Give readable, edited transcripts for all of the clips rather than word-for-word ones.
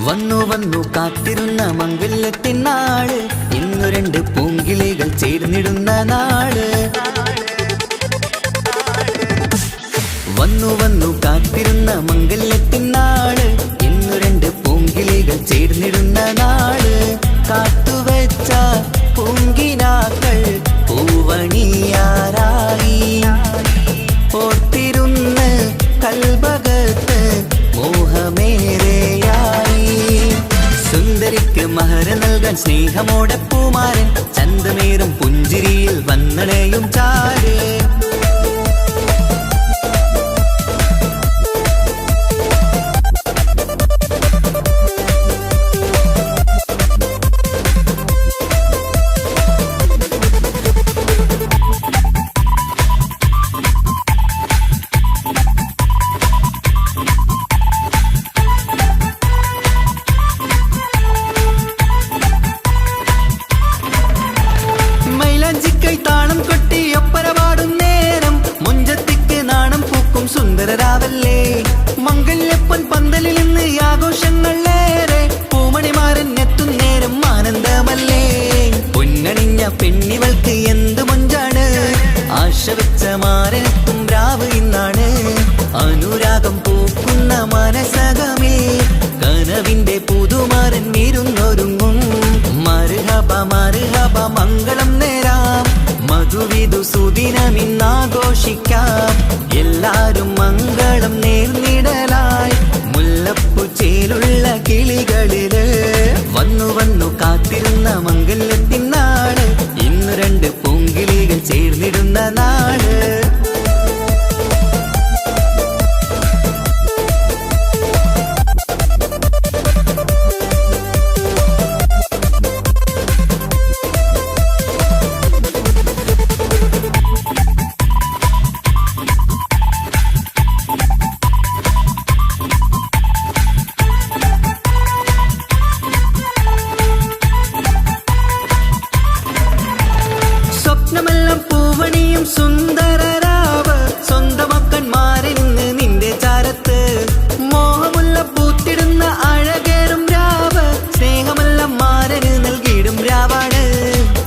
വന്നു വന്നു കാത്തിരുന്ന മംഗല്യത്തിനാള്, ഇന്നു രണ്ട് പൂങ്കിളികൾ ചേർന്നിടുന്ന നാള്. വന്നു വന്നു കാത്തിരുന്ന മംഗല്യത്തിനാള്, ഇന്നു രണ്ട് പൂങ്കിളികൾ ചേർന്നിടുന്ന നാള്. കാത്തുവെച്ച പൂങ്കിനാക്കൾ പൂവണിയാറായി, ഓർത്തിരുന്ന് കൽബകത്ത് മോഹമേറെയായി. സുന്ദരിക്ക് മഹർ നൽകാൻ സ്നേഹമോടെ പൂമാരൻ, ചന്തമേറും പുഞ്ചിരിയിൽ വന്നണയും ചാര്. താളം കൊട്ടി ഒപ്പര പാടും നേരം, മുഞ്ചത്തിക്ക് നാണം പൂക്കും സുന്ദരരാവല്ലേ. മംഗല്യപ്പൊൻ പന്തലിൽ നിന്ന് ആഘോഷങ്ങളേറെ, പൂമണിമാരൻ എത്തും നേരം ആനന്ദമല്ലേ. പൊന്നണിഞ്ഞ പെണ്ണിവൾക്ക് എന്ത് മൊഞ്ചാണ്, ആശ വെച്ച മാരനെത്തും രാവ് ഇന്നാണ്. അനുരാഗം പൂക്കുന്ന മനസകമേ, കനവിന്റെ പുതുമാരൻ ഇരുന്നൊരുങ്ങും. മർഹബ മർഹബ മംഗളം നേരാം, മധുവിധു സുദിനമിന്നാഘോഷിക്കാം. എല്ലാരും മംഗളം നേർന്നിടലായി, മുല്ലപ്പൂ ചേലുള്ള കിളികളില്. വന്നു വന്നു കാത്തിരുന്ന മംഗല്യത്തിനാള്, ഇന്ന് രണ്ട് പൂങ്കിളികൾ ചേർന്നിടുന്ന നാള്. സ്വപ്നമെല്ലാം പൂവണിയും സുന്ദരരാവ്, സ്വന്തമക്കന്മാരിന്ന് നിന്റെ ചാരത്ത്. മോഹമുള്ള പൂത്തിടുന്ന അഴകേറും രാവ്, സ്നേഹമെല്ലാം മാരന് നൽകിയിടും രാവാണ്.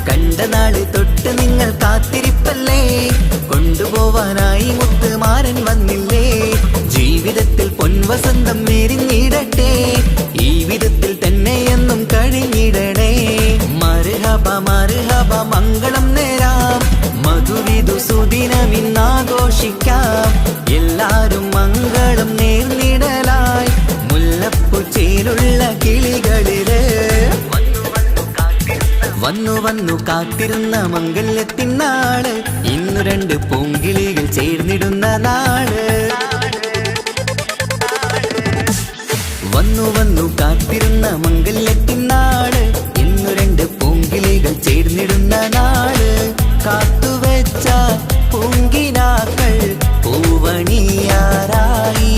കണ്ട നാള് തൊട്ട് നിങ്ങൾ കാത്തിരിപ്പല്ലേ, കൊണ്ടുപോവാനായി മുത്തുമാരൻ വന്നില്ലേ. ജീവിതത്തിൽ പൊൻവസന്തം നേരിഞ്ഞിടട്ടെ, ഈ വിധത്തിൽ തന്നെ എന്നും കഴിഞ്ഞിടണേ. മർഹബ മർഹബ മംഗളം നേരാം, മധുവിധു സുദിനമിന്നാഘോഷിക്കാം. എല്ലാരും മംഗളം നേർന്നിടലായി, മുല്ലപ്പൂ ചേലുള്ള കിളികളില്. വന്നു വന്നു കാത്തിരുന്ന മംഗല്യത്തിനാള്, ഇന്നു രണ്ട് പൂങ്കിളികൾ ചേർന്നിടുന്ന നാള്. വന്നു വന്നു കാത്തിരുന്ന മംഗല്യത്തിനാള്, ഇന്നു രണ്ട് പൂങ്കിളികൾ ചേർന്നിടുന്ന നാള്. കാത്തുവെച്ച പൂങ്കിനാക്കൾ പൂവണിയാറായി,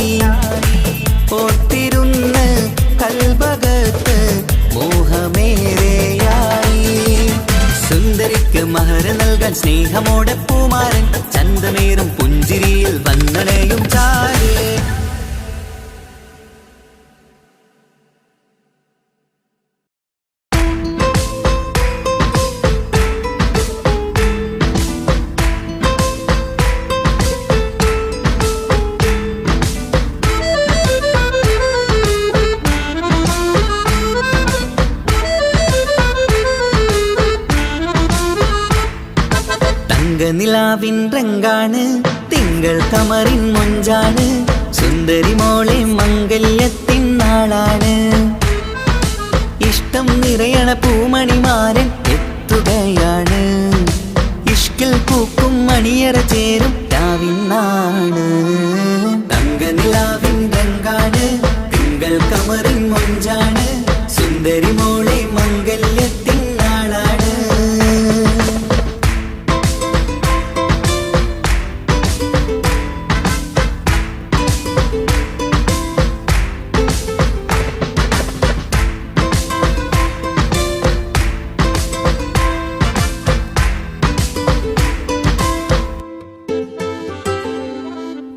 ഓർത്തിരുന്ന് കൽബകത്ത് മോഹമേറെയായി. സുന്ദരിക്ക് മഹർ നൽകാൻ സ്നേഹമോടെ പൂമാരൻ, ചന്തമേറും പുഞ്ചിരിയിൽ വന്നണയും ചാര്. നിലാവിൻ രംഗാണ്, തിങ്കൾ കമറിൻ മൊഞ്ചാണ്, സുന്ദരി മോളെ മംഗല്യത്തിൻ നാളാണ്. ഇഷ്ടം നിറയണ പൂമണിമാരൻ എത്തുകയാണ്, ഇഷ്കിൽ പൂക്കും മണിയറ ചേരും രാവിനാണ്. തങ്ക നിലാവിൻ രംഗാണ്, തിങ്കൾ കമറിൻ മൊഞ്ചാണ് സുന്ദരി മോളെ മംഗല്യത്തിൻ നാളാണ്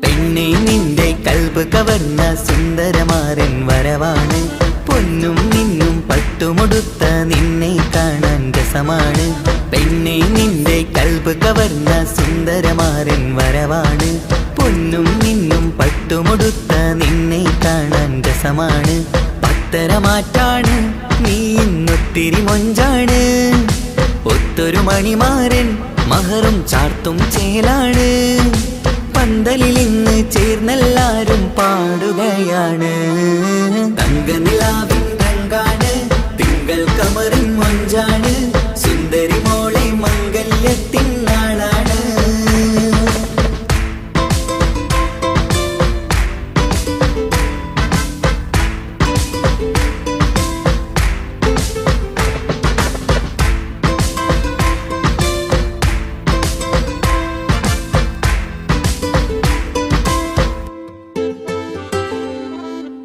പെണ്ണെ നിന്റെ കൽബ് കവർന്ന സുന്ദരമാരൻ വരവാണ് പൊന്നും നിന്നും പട്ടുമുടുത്ത നിന്നെ കാണാൻ രസമാണ് പെണ്ണെ നിന്റെ കൽബ് കവർന്ന സുന്ദരമാരൻ വരവാണ് പൊന്നും നിന്നും പട്ടുമുടുത്ത നിന്നെ കാണാൻ രസമാണ് പത്തരമാറ്റാണ് നീ ഇന്നൊത്തിരി മൊഞ്ചാണ് ഒത്തൊരു മണിമാരൻ മഹറും ചാർത്തും ചേലാണ് പന്തലിൽ ഇന്ന് ചേർന്നെല്ലാരും പാടുകയാണ് തങ്കനിലാവിൻ രംഗാണ് തിങ്കൾ കമറിൻ മൊഞ്ചാണ് സുന്ദരി മോളെ മംഗല്യത്തിൻ നാളാണ്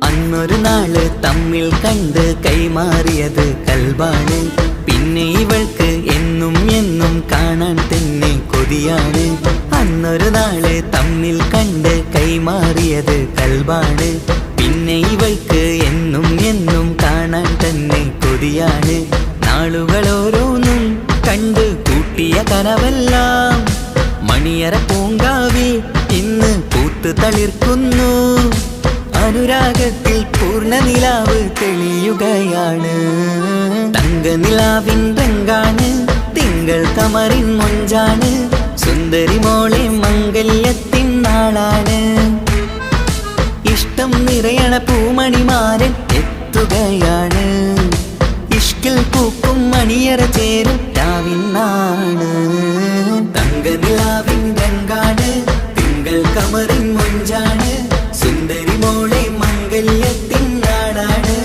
അന്നൊരു നാള് തമ്മിൽ കണ്ട് കൈമാറിയത് കൽബാണ് പിന്നെ ഇവൾക്ക് എന്നും എന്നും കാണാൻ തന്നെ കൊതിയാണ് അന്നൊരു നാള് തമ്മിൽ കണ്ട് കൈമാറിയത് കൽബാണ് പിന്നെ ഇവൾക്ക് എന്നും എന്നും കാണാൻ തന്നെ കൊതിയാണ് നാളുകൾ ഓരോന്നും കണ്ട് കൂട്ടിയ കനവെല്ലാം മണിയറ പൂങ്കാവി ഇന്ന് പൂത്തു തളിർക്കുന്നു അനുരാഗത്തിൽ പൂർണ്ണ നിലാവ് തെളിയുകയാണ് തങ്കനിലാവിൻ രംഗാണ് തിങ്കൾ കമറിൻ മൊഞ്ചാണ് സുന്ദരി മോളെ മംഗല്യത്തിൻ നാളാണ് ഇഷ്ടം നിറയണ പൂമണിമാരൻ എത്തുകയാണ് ഇഷ്കിൽ പൂക്കും മണിയറ ചേരും രാവിനാണ് തങ്കനിലാവിൻ രംഗാണ് തിങ്കൾ കമറിൻ മൊഞ്ചാണ് സുന്ദരി മോളെ മംഗല്യത്തിൻ നാടാണ്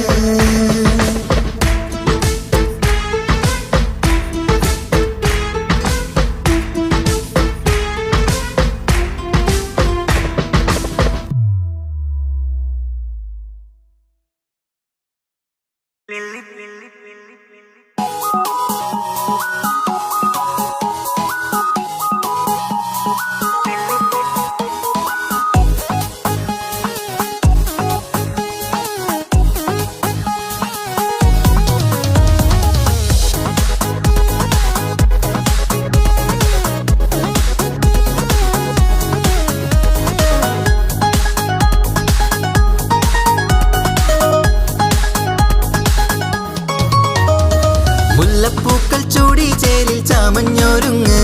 മുല്ലപ്പൂക്കൾ ചൂടി ചേലിൽ ചാമഞ്ഞൊരുങ്ങ്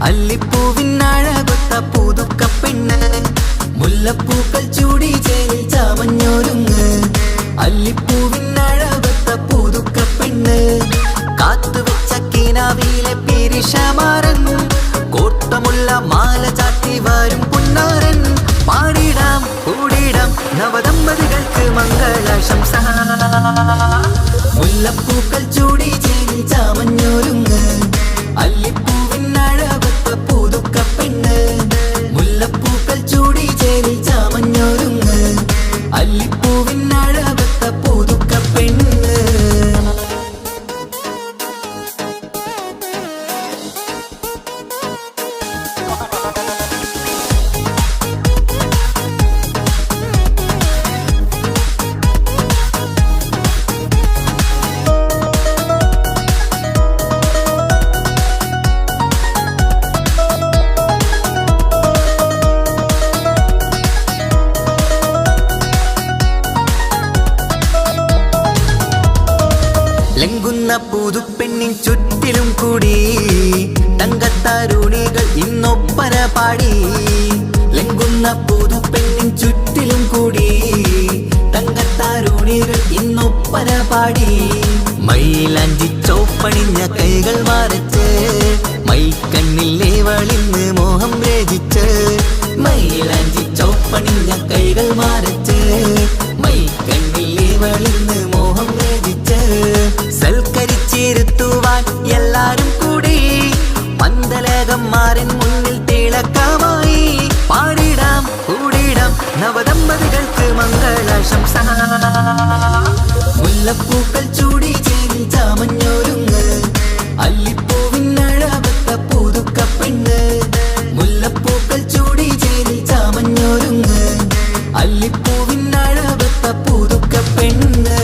അല്ലിപ്പൂവിനഴകൊത്ത പുതുക്കപ്പെണ്ണ് മുല്ലപ്പൂക്കൾ ചൂടി ചേലിൽ ചാമഞ്ഞൊരുങ്ങ് അല്ലിപ്പൂവിനഴകൊത്ത പുതുക്കപ്പെണ്ണ് കാത്തുവെച്ച കിനാവിലെ പിരിശമാരൻ കോട്ടമുള്ള മാല ചാട്ടി വരും പുന്നാരൻ പാടിടാം കൂടിടാം നവദമ്പതികൾക്ക് മംഗളാശംസ മുല്ലപ്പൂക്കൾ ചൂടി ചേരി ചാമഞ്ഞൊരുങ്ങ് അല്ലിപ്പൂവിനഴകൊത്ത പുതുക്കപ്പെണ്ണ് മുല്ലപ്പൂക്കൾ ചൂടി ചേരി ചാമഞ്ഞൊരുങ്ങ് അല്ലിപ്പൂവിനഴകൊത്ത പുതുക്കപ്പെണ്ണ് ലംഘുന്ന പുതുപ്പെണ്ണിൻ ചുറ്റിലും കൂടി തങ്കത്താരുണികൾ ഇന്നൊപ്പന പാടി ലംഘുന്ന പുതുപ്പെണ്ണിൻ ചുറ്റിലും കൂടി തങ്കത്താരുണികൾ ഇന്നൊപ്പന പാടി മൈലാഞ്ചി ചോപ്പണിഞ്ഞ കൈകൾ മറച്ച് മൈക്കണ്ണില്ലേവളിന്ന് മോഹം രചിച്ച് മൈലാഞ്ചി ചോപ്പണിഞ്ഞ കൈകൾ മറച്ച് മൈക്കണ്ണില്ലേ ഇവളിന്ന് മോഹം രചിച്ച് സൽക്കരിച്ചിരുത്തുവാൻ എല്ലാരും കൂടി മന്ദലകന്മാരൻ മുന്നിൽ തിളക്കമായി പാടിടാം കൂടിടാം നവദമ്പതികൾക്ക് മംഗളാശംസ. മുല്ലപ്പൂക്കൾ ചൂടി ചേരി ചാമഞ്ഞൊരുങ്ങ് അല്ലിപ്പൂവിനഴവത്ത പുതുക്ക പെണ്ണ്. മുല്ലപ്പൂക്കൾ ചൂടി ചേരി ചാമഞ്ഞൊരുങ്ങ് അല്ലിപ്പൂവിനഴവത്ത പുതുക്ക പെണ്ണ്.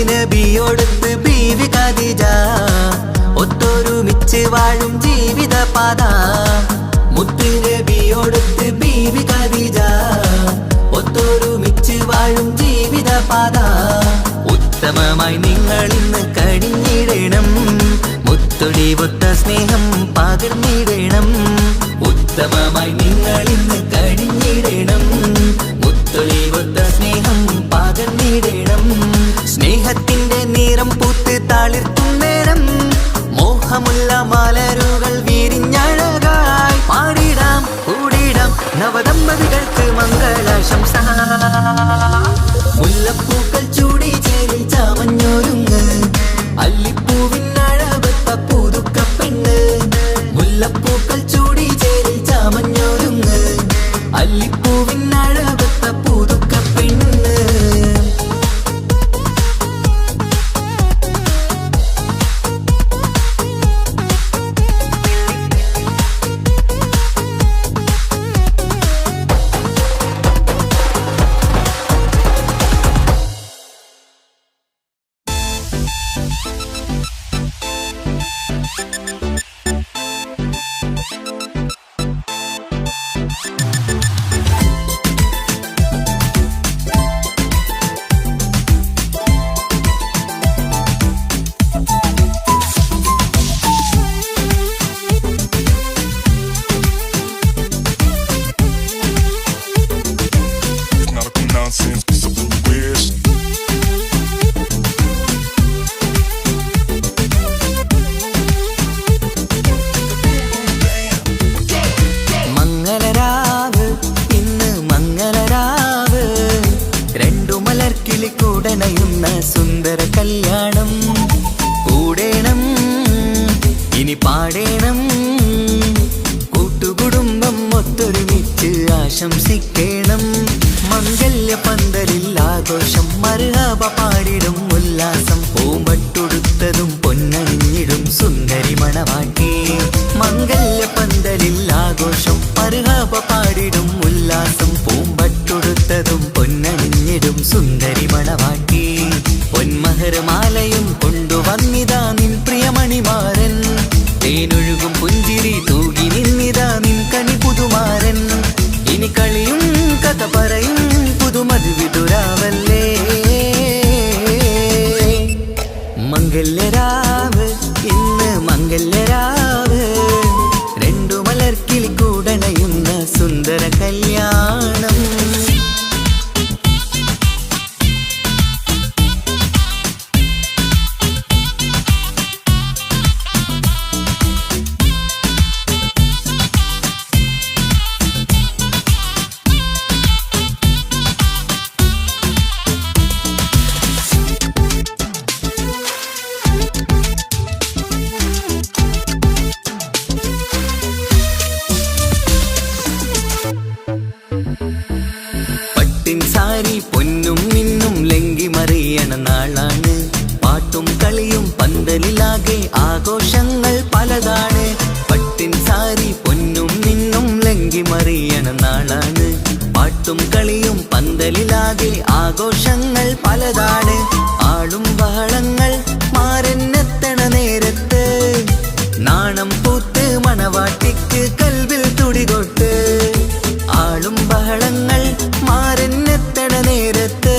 നബിയോടൊത്ത് ബീവി ഖദീജ ഒത്തൊരുമിച്ച് വാഴും ജീവിത പാത. മുത്ത് നബിയോടൊത്ത് ബീവി ഖദീജ ഒത്തൊരുമിച്ച് വാഴും ജീവിത പാത. ഉത്തമമായി നിങ്ങൾ ഇന്ന് കഴിഞ്ഞിടണം മുത്തൊടിവൊത്ത സ്നേഹം പകർന്നിടണം. ഉത്തമമായി നിങ്ങൾ ഇന്ന് കഴിഞ്ഞിടണം മുത്തൊടിവൊത്ത സ്നേഹം പകർന്നിടണം. സ്നേഹത്തിന്റെ നിറം പൂത്ത് താളിർത്തും നേരം മോഹമുള്ള മലരുകൾ വിരിഞ്ഞഴകായി പാടിടാം കൂടിടാം നവദമ്പതികൾക്ക് മംഗളാശംസ. മുല്ലപ്പൂക്കൾ ചൂടി ചേരി ചാമഞ്ഞൊരുങ്ങ് അല്ലിപ്പൂവിനഴവത്ത പുതുക്ക പെണ്ണ്. മുല്ലപ്പൂക്കൾ ചൂടി ചേരി ചാമഞ്ഞൊരുങ്ങ് അല്ലിപ്പൂവിനഴവത്ത പുതുക്ക പെണ്ണ്. സുന്ദര കല്യാണം കൂടേണം ഇനി പാടേണം കൂട്ടുകുടുംബം ഒത്തൊരുമിച്ച് ആശംസിക്കണം. മംഗല്യ പന്തലിൽ ആഘോഷം മർഹബ പാടിടും ഉല്ലാസം പൂമ്പട്ടുടുത്തതും പൊന്നണിഞ്ഞിടും സുന്ദരി മണവാട്ടി. മംഗല്യ പന്തലിൽ ആഘോഷം മർഹബ പാടിടും ഉല്ലാസം പൂമ്പട്ടുടുത്തതും പൊന്നണിഞ്ഞിടും സുന്ദരി മണവാട്ടി. പൊന്മഹർമാലയും കൊണ്ടുവന്നിതാ നിൻ പ്രിയമണിമാരൻ തേനൊഴുകും പുഞ്ചിരി തൂകി നിന്നിതാ നിൻ കനി പുതുമാരൻ. ഇനി കളിയും കഥ പറയും പുതുമധുവിതുരാവല്ലേ. മംഗല്യരാവ് ഇന്ന് മംഗല്യരാവ് രണ്ടു മലർക്കിളി കൂടണയുന്ന സുന്ദര കല്യാണം. സാരി പൊന്നും മിന്നും ലങ്കി മറിയണ നാളാണ്. പാട്ടും കളിയും പന്തലിലാകെ ആഘോഷങ്ങൾ പലതാണ്. പട്ടിൻ സാരി പൊന്നും മിന്നും ലങ്കി മറിയണ നാളാണ്. പാട്ടും കളിയും പന്തലിലാകെ ആഘോഷങ്ങൾ പലതാണ്. ആളും ബഹളങ്ങൾ മാറന്നെത്തണ നേരത്ത് നാണം പൂത്ത് മണവാട്ടിക്ക് കൽവിൽ തുടികൊട്ട്. ആളും ബഹളങ്ങൾ മാറന്നെത്തണ നേരത്ത്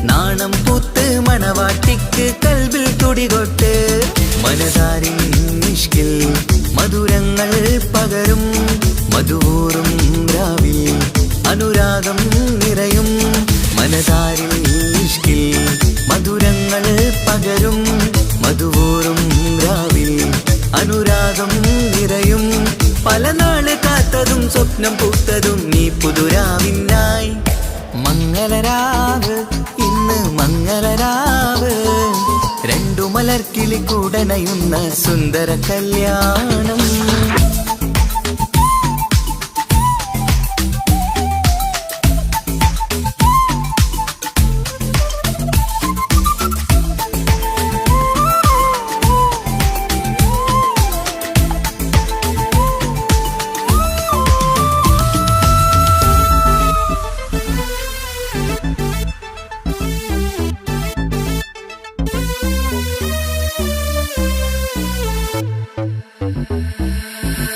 നാണം പൂത്ത് മണവാട്ടിക്ക് കൽവിൽ തുടികൊട്ട്. മനതാരിൻ നിഷ്കിൽ മധുരങ്ങൾ പകരും മധുവൂറും രാവിൽ അനുരാഗം നിറയും മനതാരിൽ ഇഷ്കിൽ മധുരങ്ങൾ പകരും മധുവൂറും രാവിൽ അനുരാഗം നിറയും പല നാള് കാത്തതും സ്വപ്നം പൂത്തതും നീ പുതുരാവിനായി മംഗളരാവ് ഇന്ന് മംഗളരാവ് രണ്ടു മലർക്കിളി കൂടനയുന്ന സുന്ദര കല്യാണം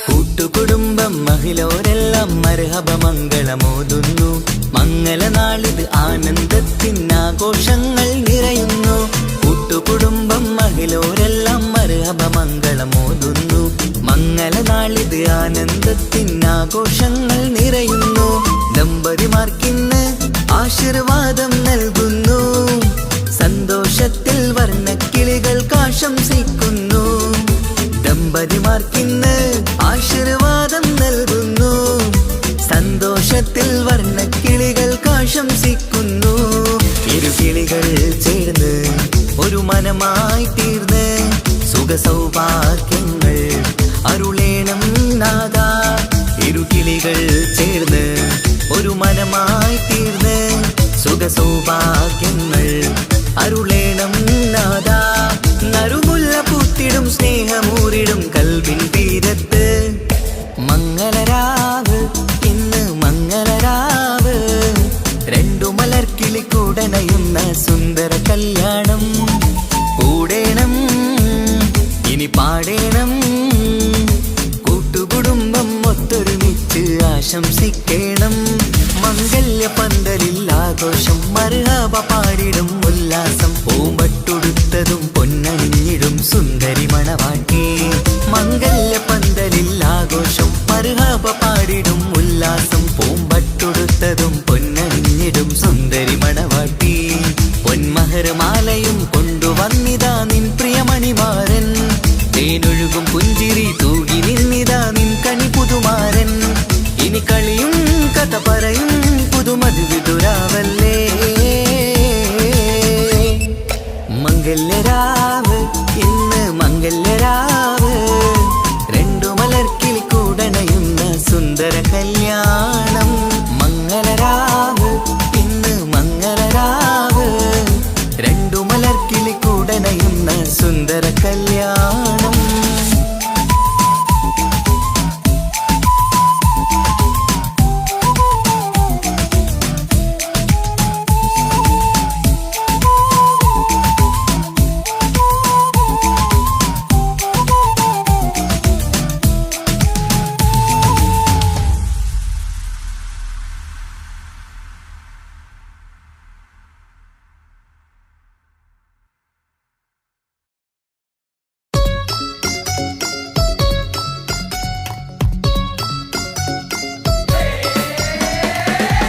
കൂട്ടുകുടുംബം മഹിളോരെല്ലാം മർഹബ മംഗളമോതുന്നു മംഗളനാളിത് ആനന്ദത്തിനാഘോഷങ്ങൾ നിറയുന്നു കൂട്ടുകുടുംബം മഹിളോരെല്ലാം മർഹബ മംഗളമോതുന്നു മംഗളനാളിത് ആനന്ദത്തിനാഘോഷങ്ങൾ നിറയുന്നു ദമ്പതിമാർക്കിന്ന് ആശീർവാദം നൽകുന്നു സന്തോഷത്തിൽ വർണ്ണക്കിളികൾ ആശംസിക്കുന്നു ദമ്പതിമാർക്കിന്ന് ആശീർവാദം നൽകുന്നു സന്തോഷത്തിൽ വർണ്ണക്കിളികൾ ആശംസിക്കുന്നു ഇരുകിളികൾ ചേർന്ന് ഒരു മനമായി തീർന്ന് സുഖസൗഭാഗ്യങ്ങൾ അരുളേണം നാദ ഇരുകിളികൾ ചേർന്ന് ഒരു മനമായി തീർന്ന് സുഖസൗഭാഗ്യങ്ങൾ അരുളേണം നാദ നറുമുല്ല പൂത്തിടും സ്നേഹമൂരിടും കൽവിൻ തീരത്ത് മംഗളരാവ് ഇന്ന് മംഗളരാവ് രണ്ടു മലർക്കിളി കൂടനയുന്ന സുന്ദര കല്യാണം കൂടേണം ഇനി പാടേണം കൂട്ടുകുടുംബം ഒത്തൊരുമിച്ച് ആശംസിക്കണം മംഗല്യ പന്തലിൽ ആഘോഷം മർഹബ പാടിടും ഉല്ലാസം പൂമ്പട്ടുടുത്തതും പൊന്നണിഞ്ഞിടും സുന്ദരി മണവാട്ടി മംഗല്യ പന്തലിൽ ആഘോഷം മർഹബ പാടിടും ഉല്ലാസം പൂമ്പട്ടുടുത്തതും പൊന്നണിഞ്ഞിടും സുന്ദരി മണവാട്ടി പൊന്മഹർമാലയും കൊണ്ടുവന്നിതാ നിൻ പ്രിയമണിമാരൻ തേനൊഴുകും പുഞ്ചിരി തൂകി നിന്നിതാ നിൻ കണി പുതുമാരൻ ഇനി കളിയും കഥ പറയും പുതുമധുവിതുരാവല്ലേ മംഗല്യരാവ് ഇന്ന് മംഗല്യരാവ് രണ്ടു മലർക്കിളി കൂടണയുന്ന സുന്ദര കല്യാണം മംഗളരാവ് ഇന്ന് മംഗളരാവ് രണ്ടു മലർക്കിളി കൂടണയുന്ന സുന്ദര കല്യാണം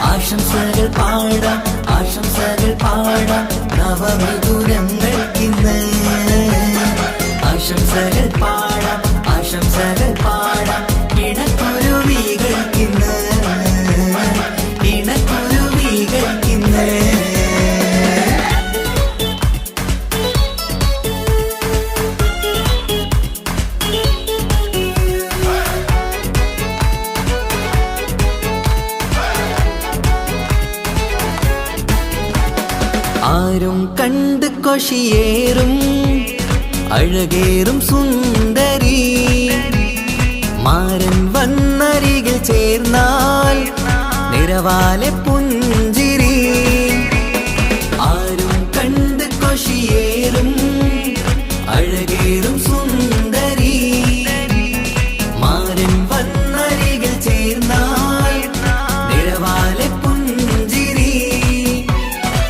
ആശംസകൾ പാടാം ആശംസകൾ പാടാം നവമിഥുനങ്ങൾക്കിന്ന് ആശംസകൾ പാടാം ആശംസകൾ പാടാം ഇണക്കുരുവികൾക്കിന്ന് ഇണക്കുരുവികൾക്കിന്ന് ആരും കണ്ട് കൊഷിയേറും അഴകേറും സുന്ദരി മാരൻ വന്നരികിൽ ചേർന്നാൽ നിറവാലെ പുഞ്ചിരി ആരും കണ്ട് കൊഷിയേറും അഴകേറും സുന്ദരി മാരൻ വന്നരികിൽ ചേർന്നാൽ നിറവാലെ പുഞ്ചിരി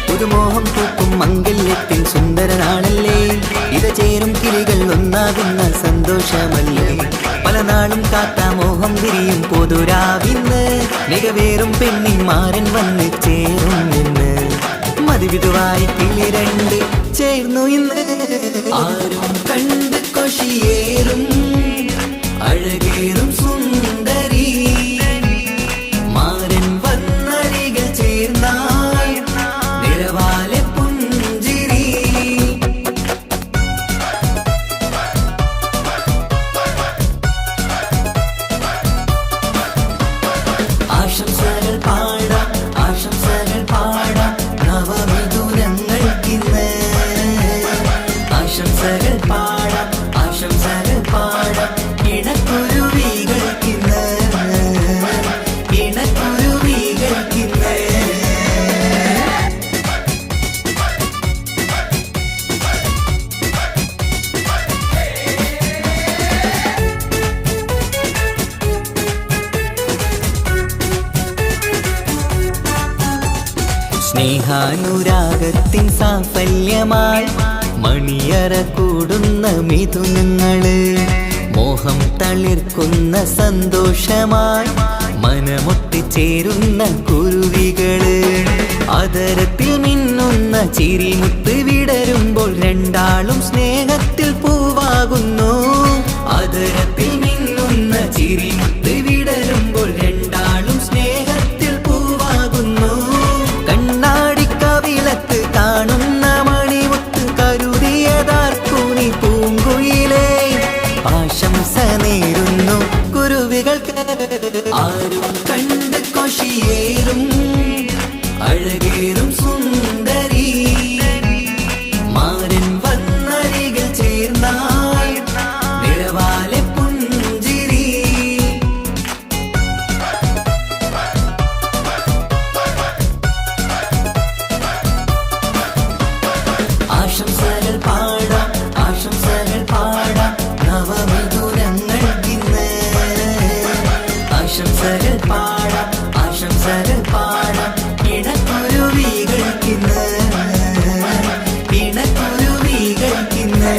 പുതുമോഹം പൂക്കും മംഗല്യത്തിൻ സുന്ദരനാണല്ലേ ഇത ചേരും കിളികൾ ഒന്നാകുന്ന സന്തോഷമല്ലേ പല നാളും കാത്ത മോഹം വിരിയും പൊതുരാവിന്ന് മികവേറും പെണ്ണിന്മാരൻ വന്ന് ചേരും ഇന്ന് മതിവിധുവായി കിളി രണ്ട് ചേർന്നു ഇന്ന് ആരും കണ്ട് കൊഷിയേറും അഴകേറും സുന്ദരി മാരൻ വന്നരികിൽ ചേർന്നാൽ നിറവാലെ പുഞ്ചിരി ആശംസകൾ പാടാം ആശംസകൾ പാടാം നവമിഥുനങ്ങൾക്കിന്ന് ആശംസകൾ പാടാം ആശംസകൾ പാടാം ഇണക്കുരുവികൾക്കിന്ന് ഇണക്കുരുവികൾക്കിന്ന് സ്നേഹാനുരാഗത്തിൻ സാഫല്യമായി മണിയറ കൂടുന്ന മിഥുനങ്ങള് മോഹം തളിർക്കുന്ന സന്തോഷമായി മനമൊട്ടിച്ചേരുന്ന കുരുവികള് അതരത്തിൽ മിന്നുന്ന ചിരിമുത്ത് വിടരുമ്പോൾ രണ്ടാളും സ്നേഹത്തിൽ പൂവാകുന്നു അതരത്തിൽ മിന്നുന്ന ചിരിമുത്ത് വിടരുമ്പോൾ രണ്ടാളും സ്നേഹത്തിൽ പൂവാകുന്നു കണ്ണാടിക്കവിളത്ത് കാണുന്ന മണിമുത്ത് കരുതിയതാർക്കൂനി പൂങ്കുയിലേ ആശംസ നേരുന്നു കുരുവികൾക്ക് ആരും കണ്ട് കൊഷിയേറും അഴകേറും സുന്ദരി മാരൻ വന്നരികിൽ ചേർന്നാൽ നിറവാലെ പുഞ്ചിരി ആശംസകൾ പാടാം ആശംസകൾ പാടാം നവമിഥുനങ്ങൾക്കിന്ന് ആശംസകൾ പാടാം ആശംസകൾ പാടാം ഇണക്കുരുവികൾക്കിന്ന് ഇണക്കുരുവികൾക്കിന്ന്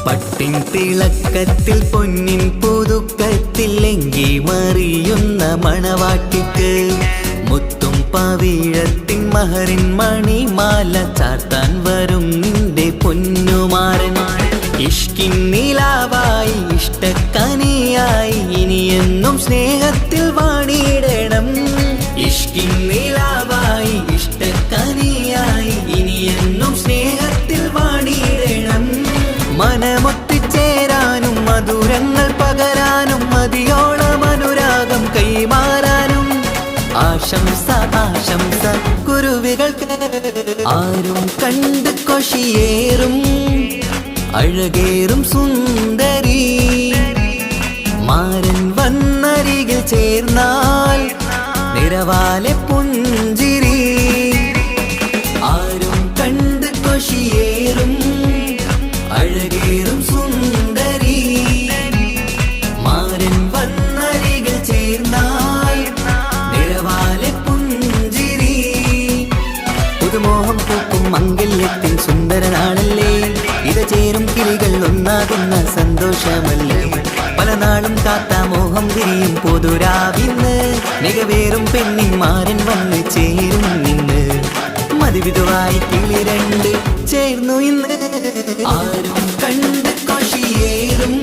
പട്ടിൻ തിളക്കത്തിൽ പൊന്നിൻ പുതുക്കത്തിൽ എങ്കി മറിയുന്ന മണവാട്ടിക്ക് മുത്തും പവിഴത്തിൻ മഹറിൻ മണിമാല ചാർത്താൻ വരും നിന്റെ പൊന്നുമാരൻ ഇഷ്കിൻ നിലാവായി ഇഷ്ടക്കനിയായി ഇനിയെന്നും സ്നേഹത്തിൽ വാണിയിടണം ഇഷ്കിൻ നിലാവായി ഇഷ്ടക്കനിയായി ഇനിയെന്നും സ്നേഹത്തിൽ വാണിയിടണം മനമൊത്തിച്ചേരാനും മധുരങ്ങൾ പകരാനും മതിയോളം അനുരാഗം കൈമാറാനും ആശംസ ആശംസ കുരുവികൾക്ക് ആരും കണ്ട് കൊഷിയേറും അഴകേറും സുന്ദരി മാരൻ വന്നരികിൽ ചേർന്നാൽ നിറവാലെ പുഞ്ചിരി ആരും കണ്ട് കൊഷിയേറും അഴകേറും സുന്ദരി മാരൻ വന്നരികിൽ ചേർന്നാൽ നിറവാലെ പുഞ്ചിരി പുതുമോഹം പൂക്കും മംഗല്യത്തിൻ സുന്ദരനാളല്ലേ ഇത് ചേരും കിളികൾ ഒന്നാകുന്ന സന്തോഷമല്ലേ പല നാളും കാത്ത മോഹം വിരിയും പൊതുരാവിന്ന് മികവേറും പെണ്ണിന്മാരൻ വന്ന് ചേരും നിന്ന് മതിവിധുവായി കിളി രണ്ട് ചേർന്നു ഇന്ന് ആരും കണ്ട് കൊഷിയേറും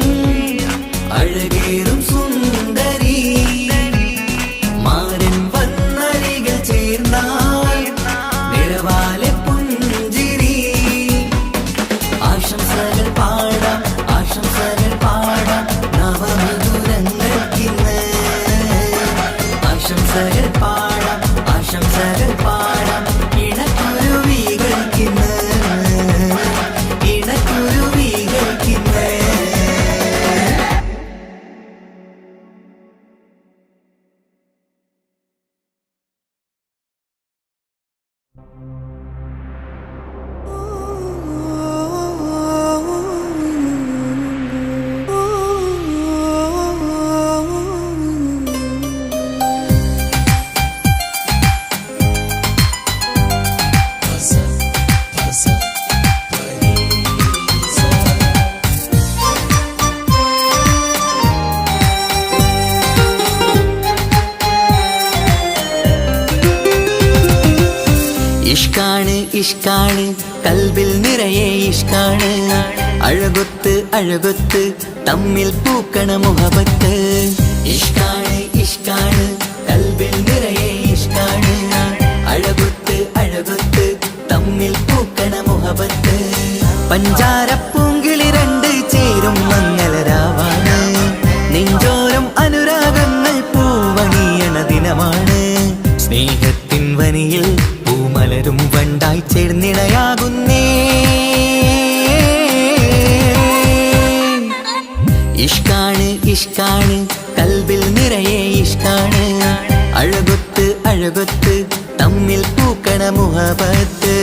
അഴകേറും സുന്ദരി മാരൻ വന്നരികിൽ ചേർന്നാൽ നിറവാലെ പുഞ്ചിരി ആശംസകൾ പാടാം ആശംസകൾ പാടാം നവമിഥുനങ്ങൾക്കിന്ന് ആശംസകൾ പാടാം ആശംസകൾ പാടാം ഇണക്കുരുവികൾക്കിന്ന് ഇണക്കുരുവികൾക്കിന്ന് ഇഷ്കാണ് ഇഷ്കാണ് കൽബിൽ നിറയെ ഇഷ്കാണ് അഴകൊത്ത് അഴകൊത്ത് തമ്മിൽ പൂക്കണ മുഹബത്ത് ഇഷ്കാണ് ഇഷ്കാണ് കൽബിൽ നിറയെ ഇഷ്കാണ് അഴകൊത്ത് അഴകൊത്ത് തമ്മിൽ പൂക്കണ മുഹബത്ത് പഞ്ചാരപ്പൂങ്കിളി രണ്ട് ചേരും മംഗളരാവാണ് നെഞ്ചോരം അനുരാഗങ്ങൾ പൂവണിയണ ദിനമാണ് സ്നേഹത്തിൻ വനിയിൽ പൂമലരും വണ്ടായി ചേർന്നിണയാകുന്നേ ഇഷ്കാണ് ഇഷ്കാണ് കൽബിൽ നിറയെ ഇഷ്കാണ് അഴകൊത്ത് അഴകൊത്ത് തമ്മിൽ പൂക്കണ മുഹബത്ത്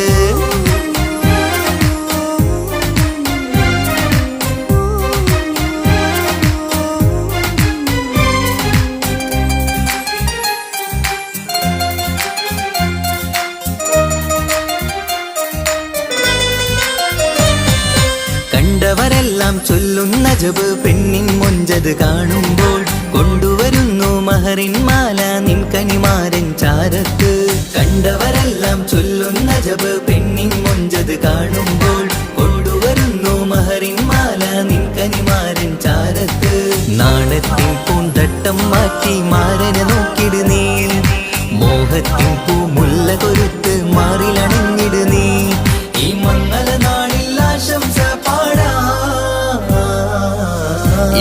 കണ്ടവരെല്ലാം ചൊല്ലുന്ന ജബ് പെണ്ണിൻ മൊഞ്ചത് കാണുമ്പോൾ കൊണ്ടുവരുന്നു മഹറിൻ മാല നിൻ കനിമാരൻ ചാരത്ത് കണ്ടവരെല്ലാം ചൊല്ലുന്ന ജബ് പെണ്ണിൻ മൊഞ്ചത് കാണുമ്പോൾ കൊണ്ടുവരുന്നു മഹറിൻ മാല നിൻ കനിമാരൻ ചാരത്ത് നാണത്തിൻ പൂന്തട്ടം മാറ്റി മാരനെ നോക്കിട് നീ മോഹത്തിൻ പൂമുല്ല കൊരുത്ത് മാറിലണിഞ്ഞിട് നീ ഈ മംഗള നാളിൽ ആശംസ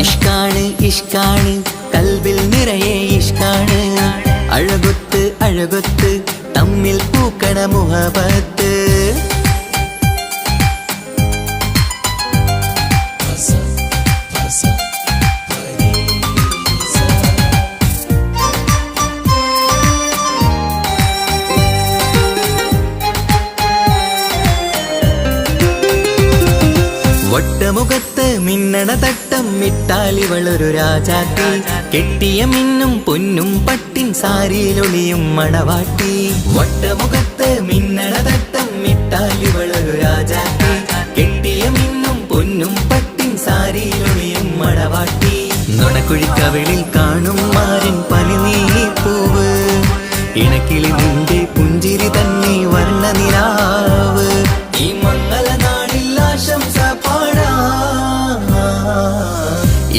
ഇഷ്കാണ് ഇഷ്കാണ് കൽബിൽ നിറയെ ഇഷ്കാണ് അഴകൊത്ത് അഴകൊത്ത് തമ്മിൽ പൂക്കണ മുഹബത്ത് വട്ടമുഖത്ത് മിന്നണ തട്ടം മിട്ടാലിവളൊരു രാജാത്തി കെട്ടിയ മിന്നും പൊന്നും പട്ടിൻ സാരിയിലൊളിയും മണവാട്ടി വട്ടമുഖത്ത് മിന്നണ തട്ടം മിട്ടാലിവളൊരു രാജാത്തി കെട്ടിയ മിന്നും പൊന്നും പട്ടിൻ സാരിയിലൊളിയും മണവാട്ടി നുണക്കുഴിക്കവിളിൽ കാണും മാരൻ പനിനീർ പൂവ് ഇണക്കിളി നിന്റെ പുഞ്ചിരി തന്നെ വർണ്ണ നിലാവ് ഈ മംഗള നാളിൽ ആശംസ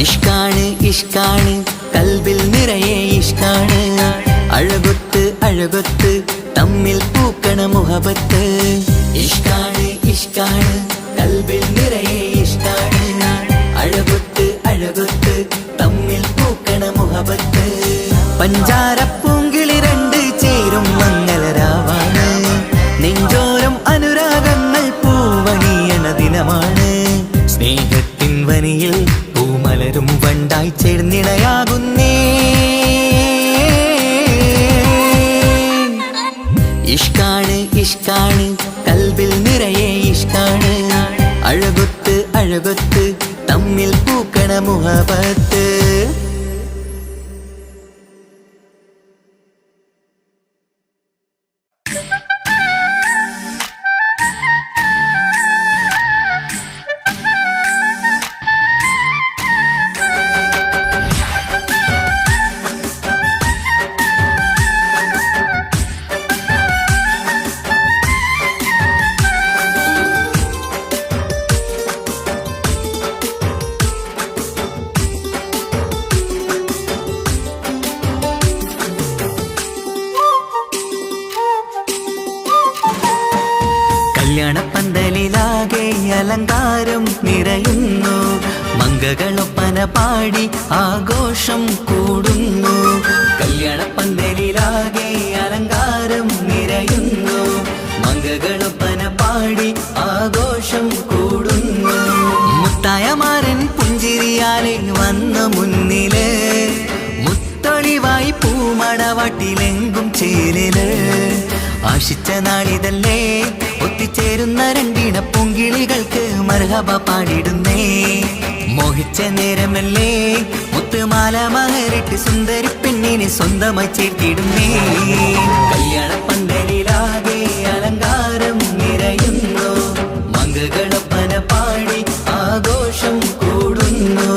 ഇഷ്കാണ് ഇഷ്കാണ് കൽബിൽ നിറയെ ഇഷ്കാണ് അഴകൊത്ത് അഴകൊത്ത് തമ്മിൽ പൂക്കണ മുഹബത്ത് ഇഷ്കാണ് ഇഷ്കാണ് കൽബിൽ നിറയെ ഇഷ്കാണ് അഴകൊത്ത് അഴകൊത്ത് തമ്മിൽ പൂക്കണ മുഹബത്ത് പഞ്ചാരപ്പൂങ്കിളി രണ്ട് ചേരും മംഗളരാവാണ് നെഞ്ചോരം അനുരാഗങ്ങൾ പൂവണിയണ ദിനമാണ് സ്നേഹത്തിൻ വനിയിൽ പൂമലരും വണ്ടായി ചേർന്നിണയാകുന്നേ ഇഷ്കാണ് ഇഷ്കാണ് കൽബിൽ നിറയെ ഇഷ്കാണ് അഴകൊത്ത് അഴകൊത്ത് തമ്മിൽ പൂക്കണ മുഹബത്ത് കല്യാണപ്പന്തലിലാകെ അലങ്കാരം നിറയുന്നു മംഗളൊപ്പന പാടി ആഘോഷം കൂടുന്നു കല്യാണപ്പന്തലിലാകെ അലങ്കാരം നിറയുന്നു മംഗളൊപ്പന പാടി ആഘോഷം കൂടുന്നു മുത്തായ മാരൻ പുഞ്ചിരിയാലെ വന്ന മുന്നില് മുത്തൊളിവായി പൂമടവാട്ടിലെങ്കും ചേലില് ആശിച്ച നാളിതല്ലേ ഒത്തിച്ചേരുന്ന രണ്ടിട പൂങ്കിളികൾക്ക് മർഹബ പാടിടുന്നേ മോഹിച്ച നേരമല്ലേ മുത്തുമാല മഹരിട്ട് സുന്ദരി പെണ്ണിനെ സ്വന്തമായി ചേർത്തിടുന്നേ കല്യാണപ്പന്തലിലാകെ അലങ്കാരം നിറയുന്നു മംഗളൊപ്പന പാടി ആഘോഷം കൂടുന്നു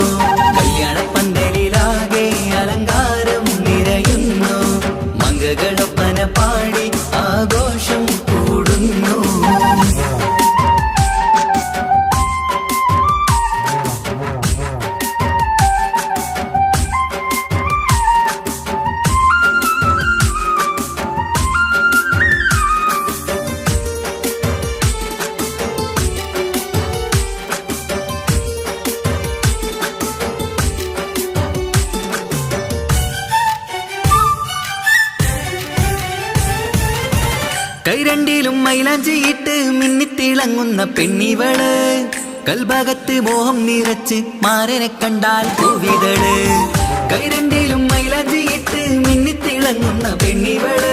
കല്യാണപ്പന്തലിലാകെ അലങ്കാരം നിറയുന്നു മംഗളൊപ്പന പാടി ആഘോഷം കൂടുന്നു കൈരണ്ടിലും മൈലാഞ്ചിയിട്ട് മിന്നിത്തിളങ്ങുന്ന പെണ്ണിവള് കൽഭാഗത്ത് മോഹം നിറച്ച് മാരനെ കണ്ടാൽ പൂവിതള് കൈരണ്ടിലും മൈലാഞ്ചിയിട്ട് മിന്നിത്തിളങ്ങുന്ന പെണ്ണിവള്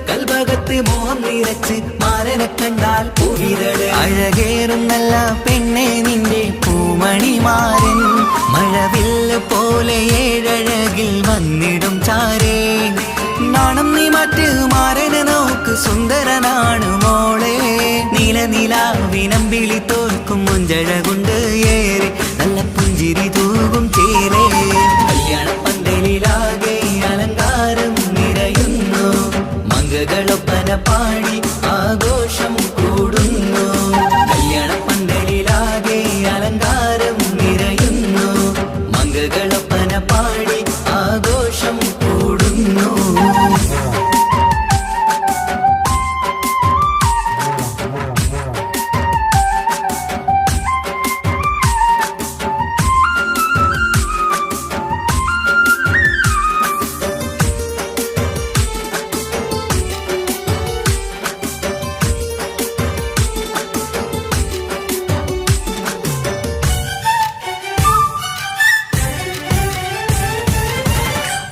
കൽഭാഗത്ത് മോഹം നിറച്ച് മാരനെ കണ്ടാൽ പൂവിതള് അഴകേറും നല്ല പെണ്ണെ നിന്റെ പൂമണിമാരൻ മഴവില്ല് പോലെ ഏഴഴകിൽ വന്നിടും ചാരേ നാണം നീ മറ്റ് മാരനെ നോക്ക് സുന്ദരനാണ് മോളെ നീലനിലാവിനമ്പിളി തോൽക്കും മുഞ്ചഴകുണ്ട് ഏറെ നല്ല പുഞ്ചിരി തൂകും ചേരേ കല്യാണപ്പന്തലിലാകെ അലങ്കാരം നിറയുന്നു മംഗളൊപ്പന പാടി ആഘോഷം കൂടുന്നു കല്യാണപ്പന്തലിലാകെ അലങ്കാരം നിറയുന്നു മംഗളൊപ്പന പാടി ആഘോഷം കൂടുന്നു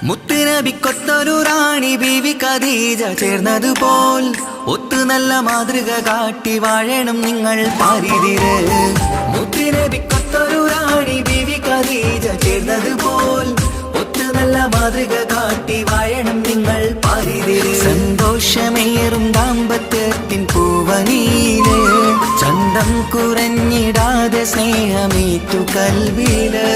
മുത്തുനബിക്കൊത്തൊരു റാണി ബീവി ഖദീജ ചേർന്നതുപോൽ ഒത്തു നല്ല മാതൃക കാട്ടി വാഴണം നിങ്ങൾ പാരിതിര് മുത്തുനബിക്കൊത്തൊരു റാണി ബീവി ഖദീജ ചേർന്നതുപോൽ ഒത്തു നല്ല മാതൃക കാട്ടി വാഴണം നിങ്ങൾ പാരിതിര് സന്തോഷമേറും ദാമ്പത്യത്തിൻ പൂവനീല് ചന്തം കുറഞ്ഞിടാതെ സ്നേഹമേറ്റു കൽവില്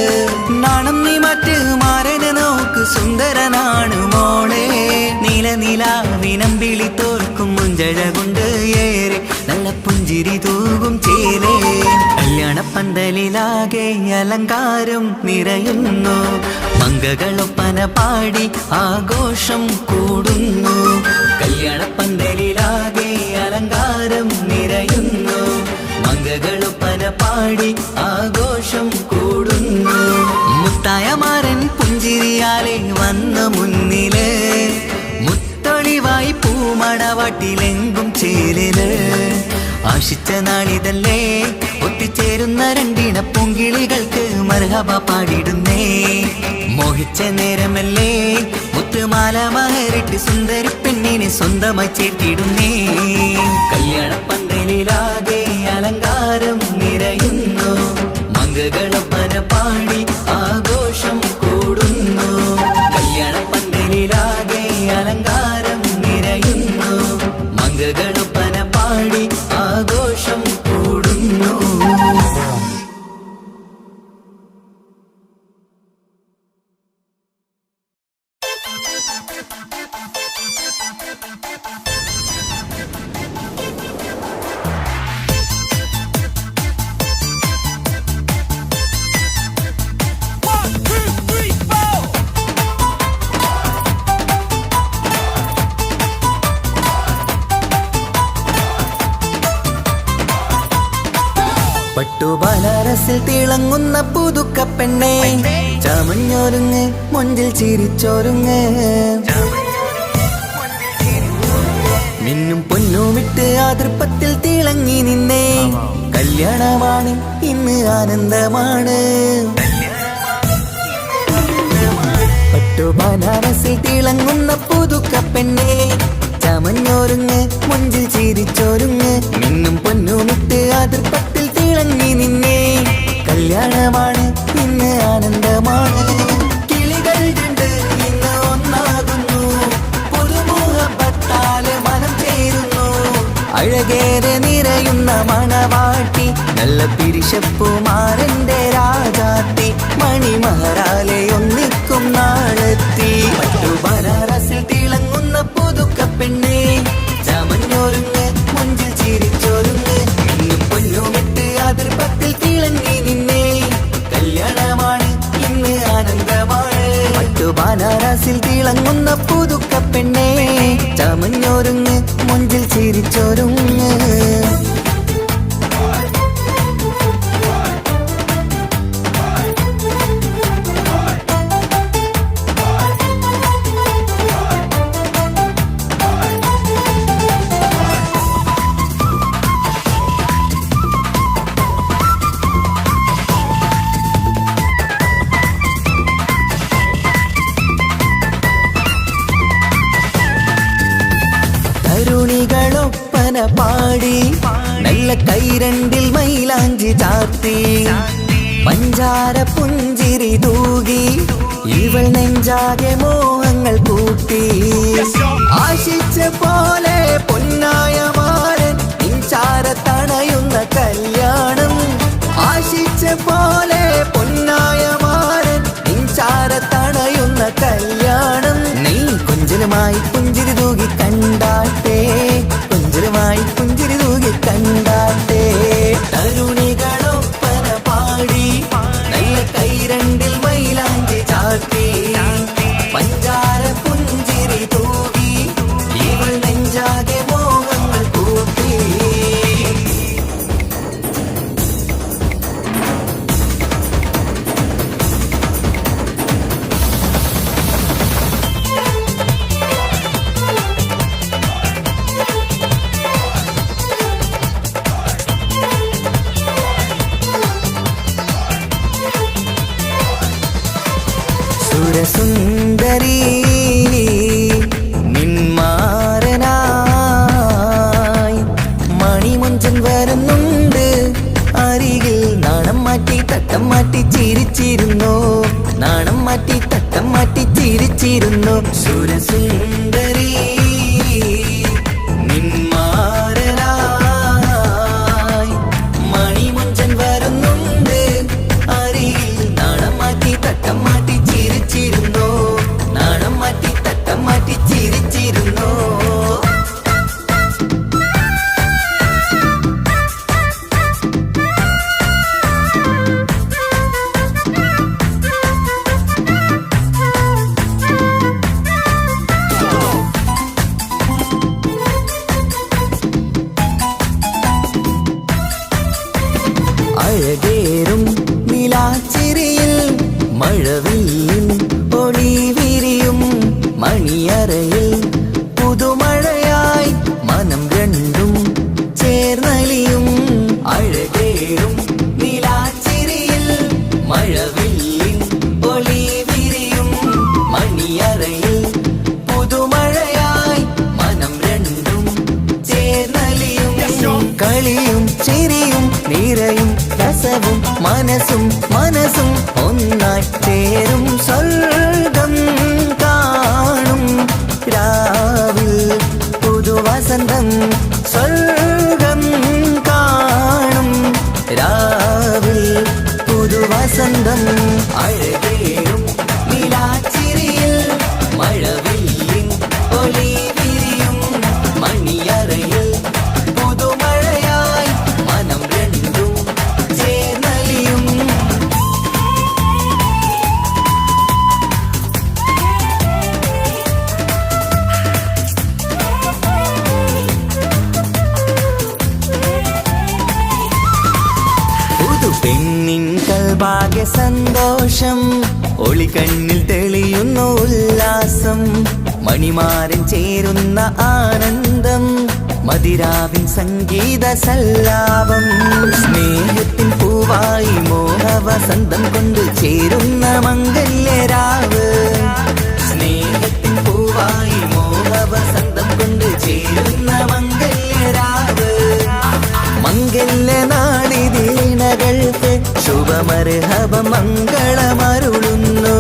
നാണം നീ മറ്റ് മാരനെ നോക്ക് സുന്ദരനാണ് മോളെ നീലനിലാവിനമ്പിളി തോൽക്കും മുഞ്ചഴകുണ്ട് ഏറെ നല്ല പുഞ്ചിരി തൂകും ചേരേ കല്യാണപ്പന്തലിലാകെ അലങ്കാരം നിറയുന്നു മംഗളൊപ്പന പാടി ആഘോഷം കൂടുന്നു കല്യാണപ്പന്തലിലാകെ അലങ്കാരം നിറയുന്നു മംഗളൊപ്പന പാടി ആഘോഷം കൂടുന്നു മുത്തായ മാരൻ പുഞ്ചിരിയാലെ വന്ന മുന്നില് മുത്തൊളിവായി പൂമണവാട്ടിലെങ്കും ചേരല് ആശിച്ച നാളിതല്ലേ ഒത്തിച്ചേരുന്ന രണ്ടിണ പൂങ്കിളികൾക്ക് മർഹബ പാടിടുന്നേ മോഹിച്ച നേരമല്ലേ മുത്തുമാല മഹരിട്ട് സുന്ദരി പെണ്ണിനെ സ്വന്തമായി ചേർത്തിടുന്നേ കല്യാണപ്പന്തലിലാകെ അലങ്കാരം നിറയുന്നു മംഗളൊപ്പന പാടി ആഘോഷം കൂടുന്നു കല്യാണപ്പന്തലിലാകെ അലങ്കാരം നിറയുന്നു മംഗളൊപ്പന പാടി ആഘോഷം കൂടുന്നു പട്ടുബനാറസിൽ തിളങ്ങുന്ന പുതുക്ക പെണ്ണെ ചമഞ്ഞൊരുങ്ങ് മുഞ്ചിൽ ചിരിച്ചൊരുങ്ങ് മിന്നും പൊന്നുമിട്ട് ആതൃപ്പത്തിൽ തിളങ്ങി നിന്നേ കല്യാണമാണ് ഇന്ന് ആനന്ദമാണ് പട്ടുബനാറസിൽ തിളങ്ങുന്ന പുതുക്ക പെണ്ണെ ചമഞ്ഞൊരുങ്ങ് മുഞ്ചിൽ ചിരിച്ചൊരുങ്ങ് മിന്നും പൊന്നുമിട്ട് ആതൃപ്പത്തിൽ തിളങ്ങി നിന്നേ കല്യാണമാണ് ഇന്ന് ആനന്ദമാണ് കിളികൾ രണ്ട് ഇന്ന് ഒന്നാകുന്നു പുതുമുഖത്താല് മനം ചേരുന്നു അഴകേറെ നിറയുന്ന മണവാട്ടി നല്ല പിരിശപ്പുമാരന്റെ രാജാത്തി മണിമഹറാലെ ഒന്നിക്കും നാളെത്തി പട്ടുബനാറസിൽ തിളങ്ങുന്ന പുതുക്ക പെണ്ണെ ചമഞ്ഞൊരുങ്ങ് മുഞ്ചിൽ ചിരിച്ചൊരുങ്ങ് ഇന്നും പൊന്നുമിട്ട് അതിർപ്പത്തിൽ തിളങ്ങി നിന്നേ കല്യാണമാണ് ഇന്ന് ആനന്ദമാണ് പട്ടുബനാറസിൽ തിളങ്ങുന്ന പുതുക്ക പെണ്ണെ ചമഞ്ഞൊരുങ്ങ് മുഞ്ചിൽ ചിരിച്ചൊരുങ്ങ് പാടി നല്ല കൈരണ്ടിൽ മൈലാഞ്ചി ചാർത്തി പഞ്ചാര പുഞ്ചിരി തൂകി ഇവൾ നെഞ്ചാകെ മോഹങ്ങൾ കൂട്ടി ആശിച്ച പോലെ പൊന്നായ മാരൻ നിൻചാരത്തണയുന്ന കല്യാണം ആശിച്ച പോലെ പൊന്നായ മാരൻ നിൻചാരത്തണയുന്ന കല്യാണം നീ കൊഞ്ചലുമായി പുഞ്ചിരി തൂകി കണ്ടാട്ടെ കൊഞ്ചലുമായി പുഞ്ചിരി തൂകി കണ്ടാട്ടെ തരുണികളൊപ്പന പാടി നല്ല കൈരണ്ടിൽ മൈലാഞ്ചി ചാർത്തി പഞ്ചാര പുഞ്ചിരി തൂകി ഇവൾ നെഞ്ചാകെ മോഹങ്ങൾ കൂട്ടി സുരസുന്ദരി നിന്മാരനായി മണിമുഞ്ചൻ വരുന്നുണ്ട് അരികിൽ നാണം മാറ്റി തട്ടം മാറ്റി ചിരിച്ചിരുന്നു നാണം മാറ്റി തട്ടം മാറ്റി ചിരിച്ചിരുന്നു സുരസുന്ദരി നിന്മാരനായി മണിമുഞ്ചൻ വരുന്നുണ്ട് അരികിൽ നാണം മാറ്റി തട്ടം മാറ്റി ചിരിച്ചിരുന്നു നാണം മാറ്റി തട്ടം മാറ്റി ചിരിച്ചിരുന്നു അഴകേറും നിലാച്ചിരിയിൽ മഴവില്ലിൻ ഒളി വിരിയും മണിയറയിൽ പുതുമഴയായി മനം രണ്ടും ചേർന്നലിയും അഴകേറും നിലാച്ചിരിയിൽ മഴവില്ലിൻ ഒളി വിരിയും മണിയറയിൽ പുതുമഴയായി മനം രണ്ടും ചേർന്നലിയും കളിയും ചിരിയും നിറയും രസവും മനസ്സും മനസ്സും ഒന്നായി ചേരും സ്വർഗം കാണും രാവിൽ പുതുവസന്തം സ്വർഗം കാണും രാവിൽ പുതുവസന്തം അഴകേറും നിലാച്ചിരിയിൽ മഴവില്ലിൻ ഒളി വിരിയും മണിയറയിൽ പുതുമഴയായി മനം രണ്ടും ചേർന്നലിയും പെണ്ണിൻ കൽഭാഗ്യ സന്തോഷം ഒളിക്കണ്ണിൽ തെളിയുന്നു ഉല്ലാസം മണിമാരൻ ചേരുന്ന ആനന്ദം മതിരാവിൻ സംഗീത സല്ലാപം സ്നേഹത്തിൻ പൂവായി മോഹവസന്തം കൊണ്ട് ചേരുന്ന മംഗല്യരാവ് സ്നേഹത്തിൻ പൂവായി മോഹവസന്തം കൊണ്ട് ചേരുന്ന മംഗല്യരാവ് മംഗല്യ നാളിതീണകൾക്ക് ശുഭമർഹബ മംഗളമരുളുന്നു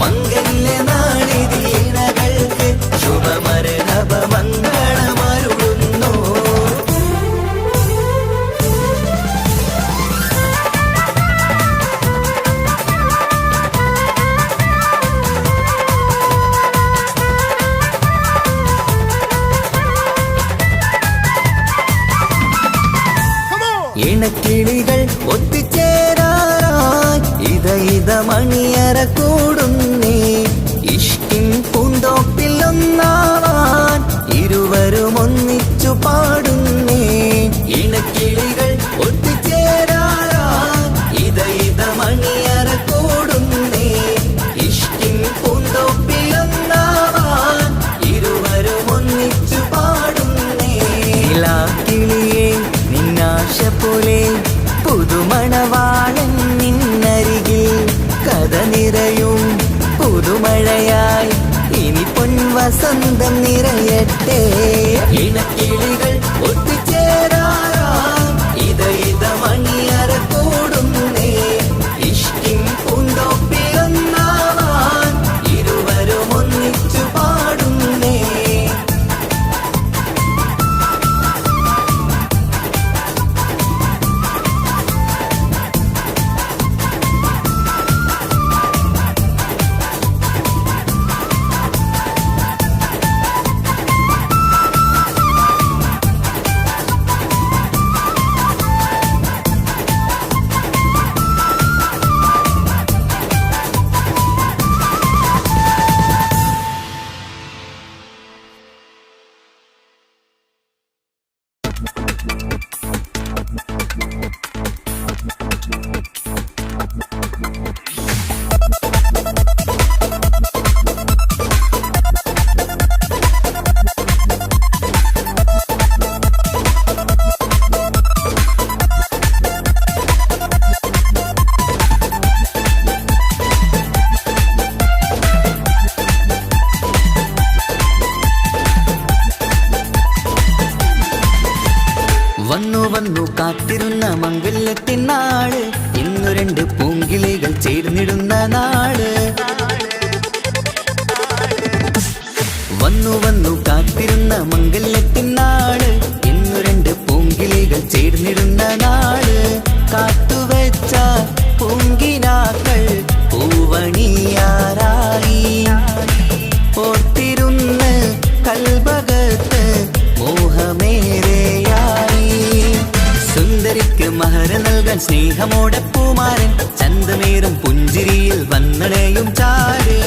മംഗല്യ നാളിതീണകൾക്ക് ശുഭമർഹബ മംഗളമരുളുന്നു ഇണക്കിളികൾ ഒത്തുചേരാറായി ഇത മണിയറ കൂടുന്നേ ഇഷ്കിൻ പൂന്തോപ്പിൽ ഒന്നാവാൻ ഇരുവരും ഒന്നിച്ചു പാടുന്നേ ഇണക്കിളികൾ ഒത്തുചേരാറായി ഇത മണിയറ കൂടുന്നേ ഇഷ്കിൻ പൂന്തോപ്പിൽ ഒന്നാവാൻ ഇരുവരും ഒന്നിച്ചു പാടുന്നേ കിളിയേ നിന്നാശ പോലെ പുതുമണവാളൻ നിന്നരികിൽ കഥ നിറയും പുതുമഴയായി ഇനി പൊൻവസന്തം നിറയട്ടെ ഇണക്കിളികൾ ഒത്തുചേർ നാട്. വന്നു വന്നു കാത്തിരുന്ന മംഗല്യത്തിൻ നാട്, ഇന്നു രണ്ട് പൂങ്കിളികൾ ചേർന്നിടുന്ന നാട്. കാത്തുവെച്ച പൂങ്കിനാക്കൾ പൂവണിയാറായി, ഓർത്തിരുന്ന് കൽബകത്ത് മോഹമേറെയായി. സുന്ദരിക്ക് മഹർ നൽകാൻ സ്നേഹമോടെ പൂമാരൻ, ചന്തമേറും പുഞ്ചിരിയിൽ വന്നണയും ചാര്.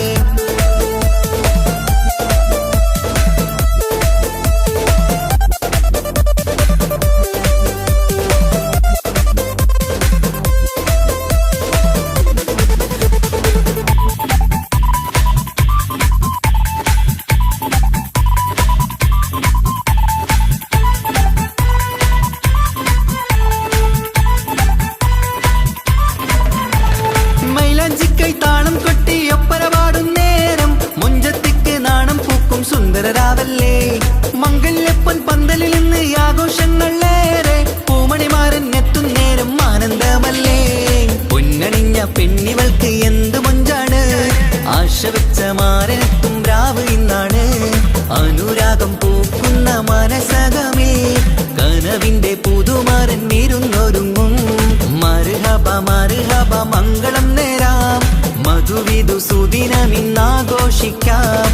താളം കൊട്ടി ഒപ്പര പാടും നേരം, മുഞ്ചത്തിക്ക് നാണം പൂക്കും സുന്ദരരാവല്ലേ. മംഗല്യപ്പൊൻ പന്തലിൽ നിന്ന് ആഘോഷങ്ങളേറെ, പൂമണിമാരൻ എത്തും നേരം ആനന്ദമല്ലേ. പൊന്നണിഞ്ഞ പെണ്ണിവൾക്ക് എന്ത് മൊഞ്ചാണ്, ആശ വെച്ച മാരനെത്തും രാവ് ഇന്നാണ്. അനുരാഗം പൂക്കുന്ന മനസകമേ, കനവിന്റെ പുതുമാരൻ ഇരുന്നൊരുങ്ങും. മർഹബ മർഹബ മംഗളം നേരാം, മധുവിധു സുദിനമിന്നാഘോഷിക്കാം.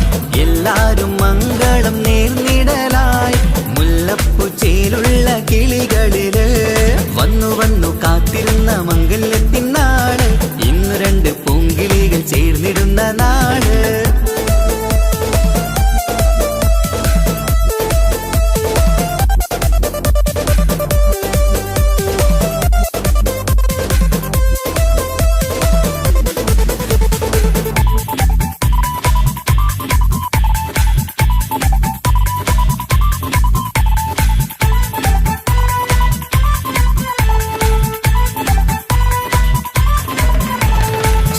എല്ലാരും മംഗളം നേർന്നിടലായി, മുല്ലപ്പൂ ചേലുള്ള കിളികളില്. വന്നു വന്നു കാത്തിരുന്ന മംഗല്യത്തിൻ നാട്, ഇന്നു രണ്ട് പൂങ്കിളികൾ ചേർന്നിടുന്ന നാട്.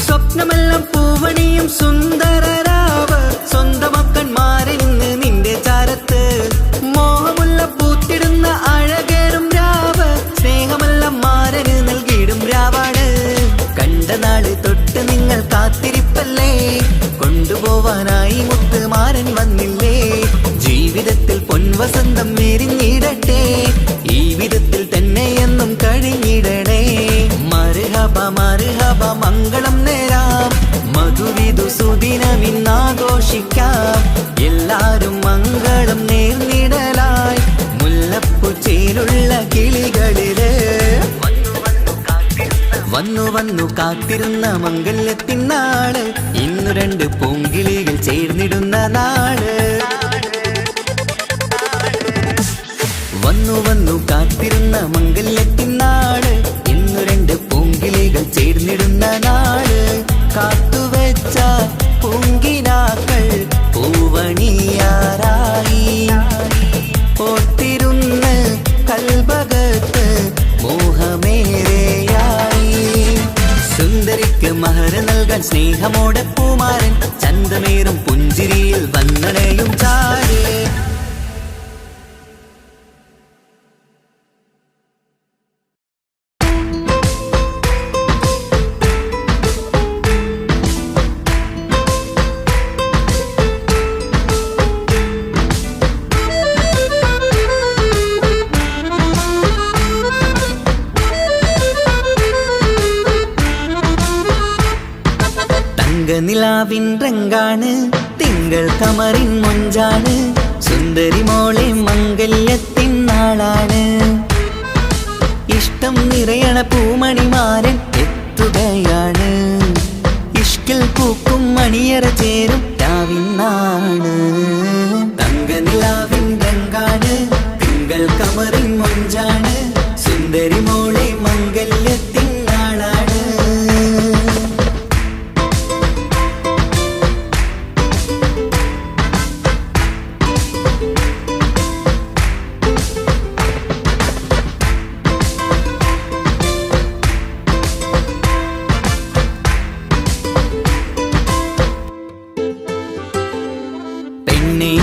സ്വപ്നമെല്ലാം പൂവണിയും സുന്ദരരാവ്, സ്വന്തമക്കന്മാരിന്ന് നിന്റെ ചാരത്ത്. മോഹമുള്ള പൂത്തിടുന്ന അഴകേറും രാവ്, സ്നേഹമെല്ലാം മാരന് നൽകിയിടും രാവാണ്. കണ്ട നാള് തൊട്ട് നിങ്ങൾ കാത്തിരിപ്പല്ലേ, കൊണ്ടുപോവാനായി മുത്തുമാരൻ വന്നില്ലേ. ജീവിതത്തിൽ പൊൻവസന്തം എരിഞ്ഞിടട്ടെ, ഈ വിധത്തിൽ തന്നെ എന്നും കഴിഞ്ഞിടണേ. മർഹബ മർഹബ മംഗളം നേരാം, മധുവിധു സുദിനമിന്നാഘോഷിക്കാം. എല്ലാരും മംഗളം നേർന്നിടലായി, മുല്ലപ്പൂ ചേലുള്ള കിളികളില്. വന്നു വന്നു കാത്തിരുന്ന മംഗല്യത്തിൻ നാട്, ഇന്നു രണ്ട് പൂങ്കിളികൾ ചേർന്നിടുന്ന നാട്. വന്നു വന്നു കാത്തിരുന്ന മംഗല്യത്തിൻ നാട്, ഇന്നു രണ്ട് പൂങ്കിളികൾ ചേർന്നിടുന്ന നാട്. കാത്തുവെച്ച പൂങ്കിനാക്കൾ പൂവണിയാറായി, ഓർത്തിരുന്ന് കൽബകത്ത് മോഹമേറെയായി. സുന്ദരിക്ക് മഹർ നൽകാൻ സ്നേഹമോടെ പൂമാരൻ, ചന്തമേറും പുഞ്ചിരിയിൽ വന്നണയും ചാര്. നിലാവിൻ രംഗാണ്, തിങ്കൾ കമറിൻ മൊഞ്ചാണ്, സുന്ദരി മോളെ മംഗല്യത്തിൻ നാളാണ്. ഇഷ്ടം നിറയണ പൂമണിമാരൻ എത്തുകയാണ്, ഇഷ്കിൽ പൂക്കും മണിയറ ചേരും രാവിനാണ്. തങ്ക നിലാവിൻ രംഗാണ്, തിങ്കൾ കമറിൻ മൊഞ്ചാണ്, സുന്ദരി മോളെ മംഗല്യത്തിൻ നാളാണ്.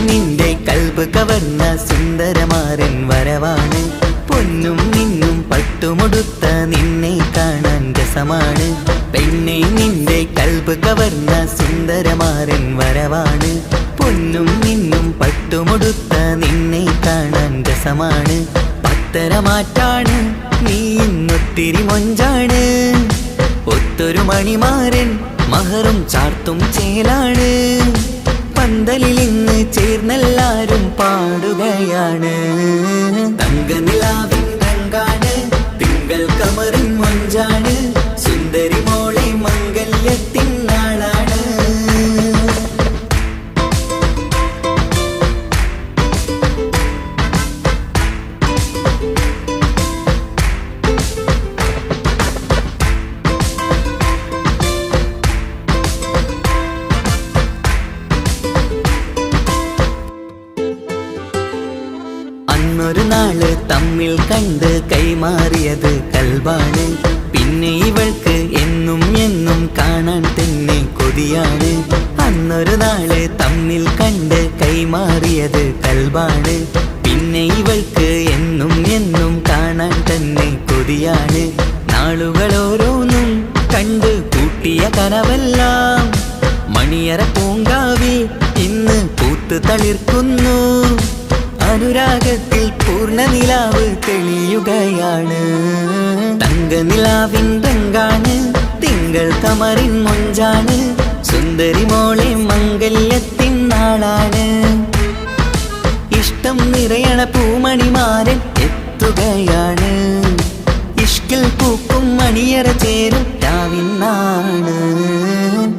നിന്റെ കൽബ് കവർന്ന സുന്ദരമാരൻ വരവാണ്, പൊന്നും നിന്നും പട്ടുമുടുത്ത നിന്നെ കാണാൻ രസമാണ്. പെണ്ണെ നിന്റെ കൽബ് കവർന്ന സുന്ദരമാരൻ വരവാണ്. പൊന്നും നിന്നും പട്ടുമുടുത്ത നിന്നെ കാണാൻ രസമാണ്. പത്തരമാറ്റാണ് നീ ഇന്നൊത്തിരി മൊഞ്ചാണ്. ഒത്തൊരു മണിമാരൻ മഹറും ചാർത്തും ചേലാണ്. പന്തലിൽ ഇന്ന് ചേർന്നെല്ലാരും പാടുകയാണ്. തങ്കനിലാവിൻ രംഗാണ്, തിങ്കൾ കമറിൻ മൊഞ്ചാണ്. സുന്ദരി മോളെ മംഗല്യത്തിൻ നാളാണ്. അന്നൊരു നാള് തമ്മിൽ കണ്ട് കൈമാറിയത് കൽബാണ്. പിന്നെ ഇവൾക്ക് എന്നും എന്നും കാണാൻ തന്നെ കൊതിയാണ്. അന്നൊരു നാള് തമ്മിൽ കണ്ട് കൈമാറിയത് കൽബാണ്. പിന്നെ ഇവൾക്ക് എന്നും എന്നും കാണാൻ തന്നെ കൊതിയാണ്. നാളുകൾ ഓരോന്നും കണ്ട് കൂട്ടിയ കനവെല്ലാം മണിയറ പൂങ്കാവിൽ ഇന്ന് പൂത്ത് തളിർക്കുന്നു. അനുരാഗത്തിൽ പൂർണ്ണ നിലാവ് തെളിയുകയാണ്. തങ്കനിലാവിൻ രംഗാണ്, തിങ്കൾ കമറിൻ മൊഞ്ചാണ്. സുന്ദരി മോളെ മംഗല്യത്തിൻ നാളാണ്. ഇഷ്ടം നിറയണ പൂമണിമാരൻ എത്തുകയാണ്. ഇഷ്കിൽ പൂക്കും മണിയറ ചേരും രാവിനാണ്.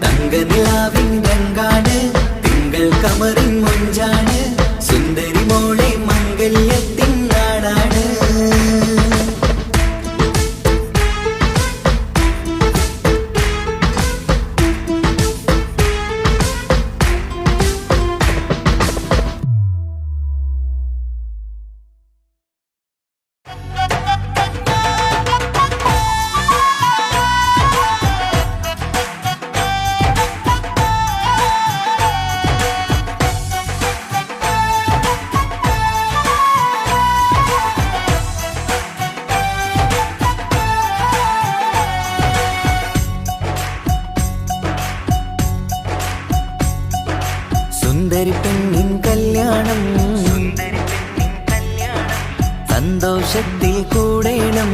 തങ്കനിലാവിൻ രംഗാണ്, തിങ്കൾ കമറിൻ മൊഞ്ചാണ്. സുന്ദരി മോളെ മംഗല്യത്തിൻ നാടാണ്. സുന്ദരി പെണ്ണിൻ കല്യാണം, സന്തോഷത്തിൽ കൂടേണം.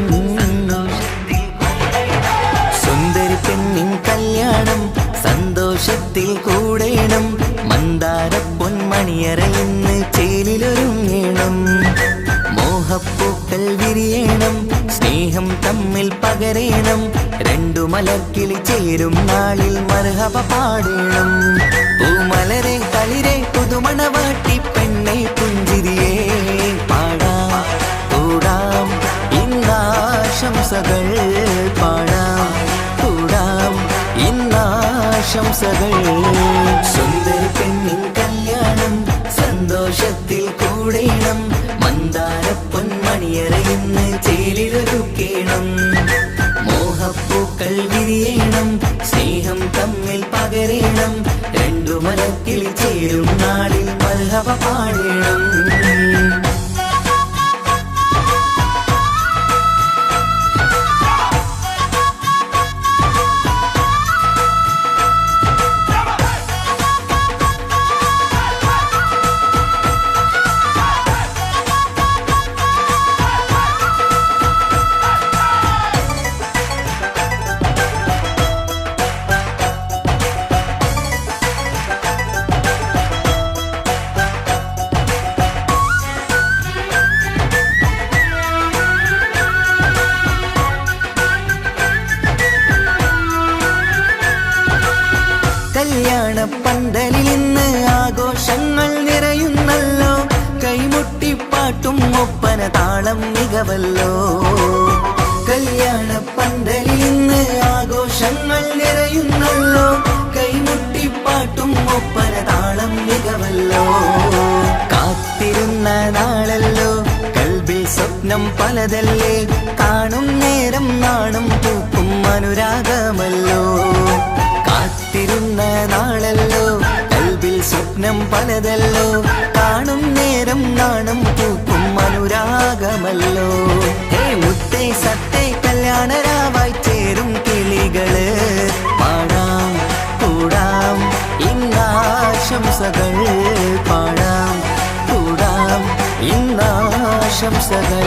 സുന്ദരി പെണ്ണിൻ കല്യാണം സന്തോഷത്തിൽ കൂടേണം. മന്ദാര പൊന്മണിയറ ഇന്ന് ചേലിലൊരുങ്ങേണം. മോഹപ്പൂക്കൾ വിരിയണം, സ്നേഹം തമ്മിൽ പകരേണം. രണ്ടു മലർക്കിളി ചേരും നാളിൽ മർഹബ പാടേണം. പൂമലരെ തളിരെ പുതുമണവാട്ടി പെണ്ണെ പുഞ്ചിരിയേ പാടാം കൂടാം ഇന്നാശംസകൾ പാടാം കൂടാം ഇന്നാശംസകൾ. സുന്ദരി പെണ്ണിൻ കല്യാണം സന്തോഷത്തിൽ കൂടേണം. മന്ദാര പൊന്മണിയറ ഇന്ന് ചേലിലൊരുക്കേണം. മോഹപ്പൂക്കൾ വിരിയണം, സ്നേഹം തമ്മിൽ പകരേണം. രണ്ടു മലക്കിളി ചേരും നാളിൽ മർഹബ പാടേണം. കല്യാണ പന്തലിൽ ഇന്ന് ആഘോഷങ്ങൾ നിറയുന്നല്ലോ. കൈമുട്ടിപ്പാട്ടും ഒപ്പന താളം മികവല്ലോ. കല്യാണ പന്തലിൽ ഇന്ന് ആഘോഷങ്ങൾ നിറയുന്നല്ലോ. കൈമുട്ടിപ്പാട്ടും ഒപ്പന താളം മികവല്ലോ. കാത്തിരുന്ന നാളല്ലോ, കൽബിൽ സ്വപ്നം പലതല്ലേ. കാണും നേരം നാണം പൂക്കും അനുരാഗമല്ലോ. കാത്തിരുന്ന നാളല്ലോ, കൽബിൽ സ്വപ്നം പലതല്ലോ. കാണും നേരം നാണം പൂക്കും അനുരാഗമല്ലോ. ഹേ മുത്തേ സത്തേ കല്യാണരാവായി ചേരും ഇന്നാശംസകൾ പാടാം കൂടാം ഇന്നാശംസകൾ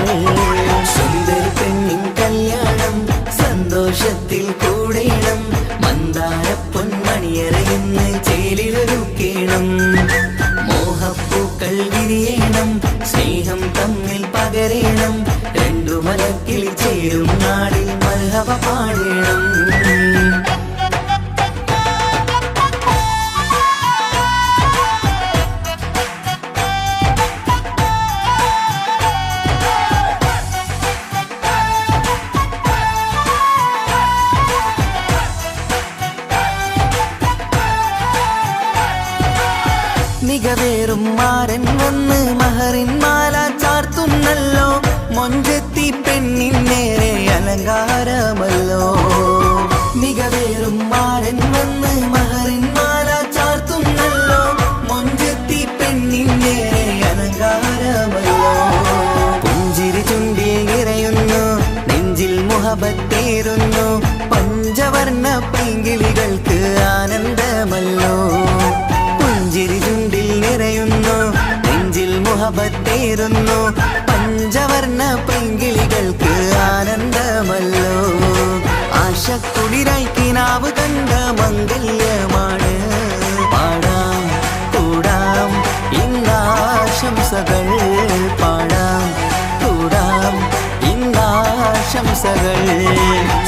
സുന്ദരി പെണ്ണിൻ കല്യാണം സന്തോഷത്തിൽ കൂടേണം മന്ദാര പൊന്മണിയറയിന്ന് ചേലിലൊരുക്കേണം മോഹപ്പൂക്കൾ വിരിയണം സ്നേഹം തമ്മിൽ പകരേണം രണ്ടു മലക്കിൽ ചേരും നാളിൽ മർഹബ പാടേണം മികവേറും മാരൻ വന്ന് മഹറിൻ മാല ചാർത്തുന്നല്ലോ മൊഞ്ചെത്തി പെണ്ണിൻ നേരെ അലങ്കാരമല്ലോ മികവേറും മാരൻ വന്ന് മഹറിൻ മാല ചാർത്തുന്നല്ലോ മൊഞ്ചെത്തി പെണ്ണിൻ നേരെ അലങ്കാരമല്ലോ പുഞ്ചിരി ചുണ്ടിൽ നിറയുന്നു നെഞ്ചിൽ മുഹബത്തേറുന്നു പഞ്ചവർണ്ണ പൈങ്കിളികൾക്ക് ആനന്ദമല്ലോ പുഞ്ചിരി ചുണ്ടിൽ നിറയുന്നു നെഞ്ചിൽ മുഹബത്തേറുന്നു പഞ്ചവർണ്ണ പൈങ്കിളികൾക്ക് ആനന്ദമല്ലോ ആശക്കുളിരായി കിനാവ് കണ്ട മംഗല്യമാണ് പാടാം കൂടാം ഇന്നാശംസകൾ പാടാം കൂടാം ഇന്നാശംസകൾ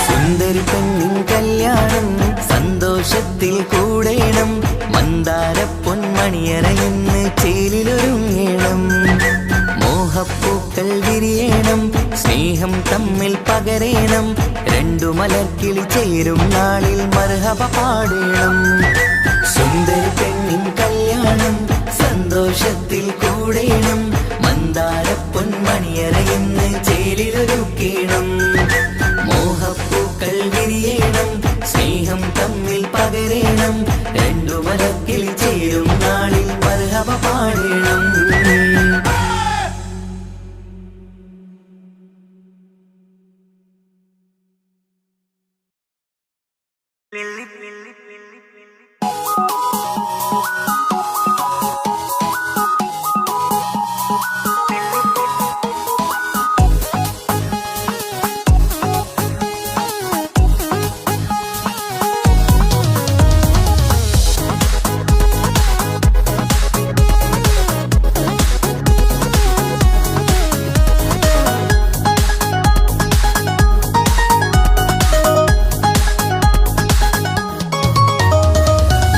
സുന്ദരി പെണ്ണിൻ കല്യാണം സന്തോഷത്തിൽ കൂടേണം മന്ദാര പൊന്മണിയറയിന്ന് ചേലിലൊരുങ്ങേണം മോഹപ്പൂക്കൾ വിരിയണം സ്നേഹം തമ്മിൽ പകരേണം രണ്ടു മലക്കിളി ചേരും നാളിൽ മർഹബ പാടേണം സുന്ദരി പെണ്ണിൻ കല്യാണം സന്തോഷത്തിൽ കൂടേണം മന്ദാര പൊന്മണിയറയിന്ന് ചേലിലൊരുക്കേണം മോഹപ്പൂക്കൾ വിരിയണം സ്നേഹം തമ്മിൽ പകരേണം രണ്ടു മലക്കിൽ ചേരും നാളിൽ മർഹബ പാടേണം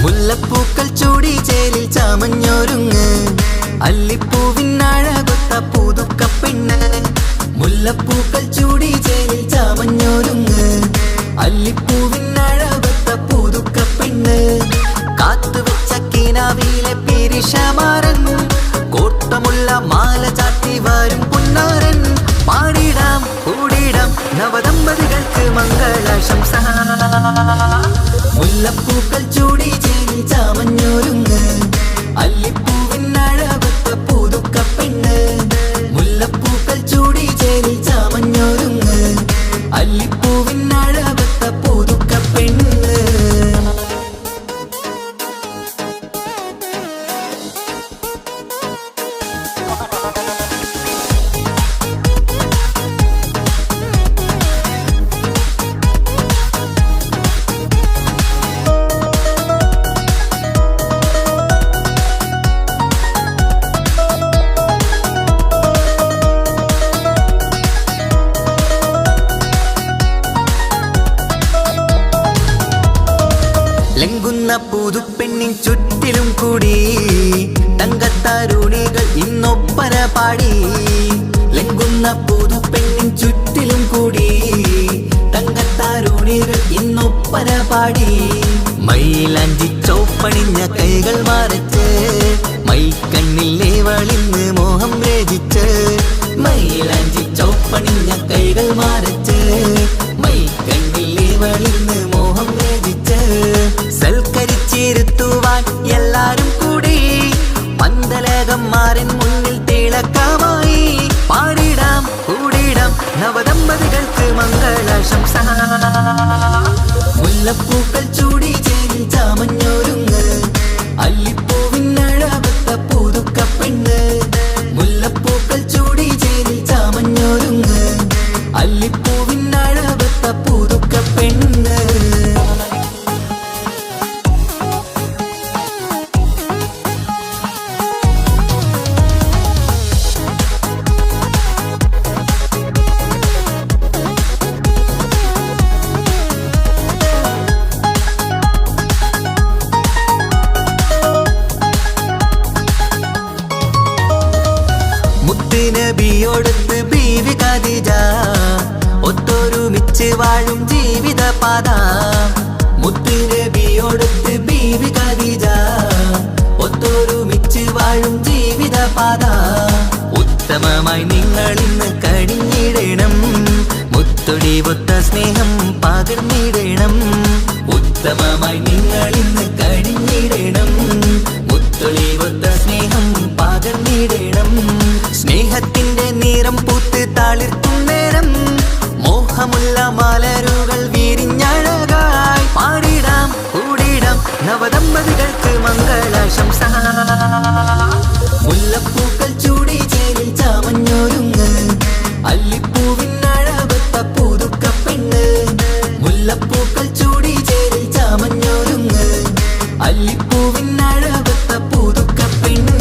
മുല്ലപ്പൂക്കൾ ചൂടി ചേലിൽ ചാമഞ്ഞൊരുങ്ങ് അല്ലിപ്പൂവിനഴകൊത്ത പുതുക്ക പെണ്ണ് മുല്ലപ്പൂക്കൾ ചൂടി ചേലിൽ ചാമഞ്ഞൊരുങ്ങ് അല്ലിപ്പൂവിനഴകൊത്ത പുതുക്ക പെണ്ണ് കാത്തുവെച്ച കിനാവിലെ പിരിശമാരൻ കോട്ടമുള്ള മാല ചാത്തി വരും പുന്നാരൻ പാടിടാം കൂടിടാം നവദമ്പതികൾക്ക് മംഗളാശംസ മുല്ലപ്പൂക്കൾ ചൂടി ചേരി ചാമഞ്ഞൊരുങ്ങ് അല്ലിപ്പൂവിനഴകൊത്ത പുതുക്ക പെണ്ണ് മുല്ലപ്പൂക്കൾ ചൂടി ചേരി ചാമഞ്ഞൊരുങ്ങ് അല്ലിപ്പൂവിനഴകൊത്ത പുതുക്ക പെണ്ണ് ലംഘുന്ന പുതുപ്പെണ്ണിൻ ചുറ്റിലും കൂടി തങ്കത്താരുണികൾ ഇന്നൊപ്പന പാടി ലംഘുന്ന പുതുപ്പെണ്ണിൻ ചുറ്റിലും കൂടി തങ്കത്താരുണികൾ ഇന്നൊപ്പന പാടി മൈലാഞ്ചി ചോപ്പണിഞ്ഞ കൈകൾ മറച്ച് മൈക്കണ്ണിലെ വളിന്ന് മോഹം രചിച്ച് മൈലാഞ്ചി ചോപ്പണിഞ്ഞ കൈകൾ മറച്ച് മൈക്കണ്ണിലെ വളിന്ന് മോഹം രചിച്ച് സൽക്കരിച്ചിരുത്തുവാൻ എല്ലാരും കൂടി പന്തലകന്മാരൻ മുന്നിൽ തിളക്കമായി പാടിടാം കൂടിടാം നവദമ്പതികൾക്ക് മംഗളാശംസ മുല്ലപ്പൂക്കൾ ചൂടി ചേരി ചാമഞ്ഞൊരുങ്ങ് അല്ലിപ്പൂവിൻ ഖദീജ ഒത്തൊരുമിച്ച് വാഴും ജീവിതപാത മുത്ത് നബിയോടൊത്ത് ബീവി ഖദീജ ഒത്തൊരുമിച്ച് വാഴും ജീവിതപാത ഉത്തമമായി നിങ്ങൾ ഇന്ന് കഴിഞ്ഞിടണം മുത്തൊടിവൊത്ത സ്നേഹം പകർന്നിടണം ഉത്തമമായി നിങ്ങൾ ഇന്ന് കഴിഞ്ഞിടണം മുത്തൊളിവൊത്ത സ്നേഹം പകർന്നിടണം സ്നേഹത്തിന്റെ നിറം പൂത്ത് താളിർക്കും നേരം മോഹമുള്ള മലരുകൾ വിരിഞ്ഞഴകായി പാടിടാം കൂടിടാം നവദമ്പതികൾക്ക് മംഗളാശംസ മുല്ലപ്പൂക്കൾ ചൂടി ചേരിൽ ചാമഞ്ഞൊരുങ്ങ് അല്ലിപ്പൂവിനഴവത്ത പുതുക്ക പെണ്ണ് മുല്ലപ്പൂക്കൾ ചൂടി ചേരിൽ ചാമഞ്ഞൊരുങ്ങ് അല്ലിപ്പൂവിനഴവത്ത പുതുക്ക പെണ്ണ്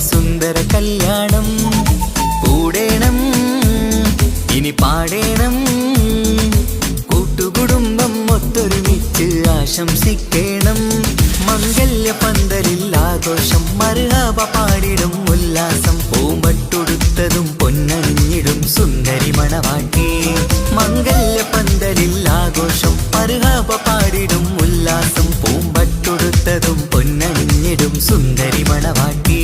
സുന്ദര കല്യാണം കൂടേണം ഇനി പാടേണം കൂട്ടുകുടുംബം ഒത്തൊരുമിച്ച് ആശംസിക്കണം മംഗല്യ പന്തലിൽ ആഘോഷം മർഹബ പാടിടും ഉല്ലാസം പൂമ്പട്ടൊടുത്തതും പൊന്നണിഞ്ഞിടും സുന്ദരി മണവാട്ടി മംഗല്യ പന്തലിൽ ആഘോഷം മർഹബ പാടിടും ഉല്ലാസം പൂമ്പട്ടൊടുത്തതും പൊന്നണിഞ്ഞിടും സുന്ദരി മണവാട്ടി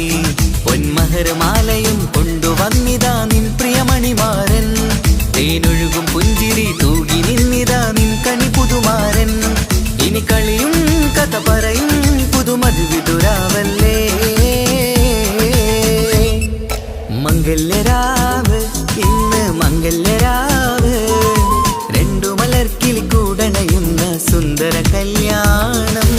പൊന്മഹർമാലയും കൊണ്ടുവന്നിതാ നിൻ പ്രിയമണിമാരൻ തേനൊഴുകും പുഞ്ചിരി തൂകി നിന്നിതാ നിൻ കണി പുതുമാരൻ ഇനി കളിയും കഥ പറയും പുതുമധുവിതുരാവല്ലേ മംഗല്യരാവ് ഇന്ന് മംഗല്യരാവ് രണ്ടു മലർക്കിളി കൂടണയുന്ന സുന്ദര കല്യാണം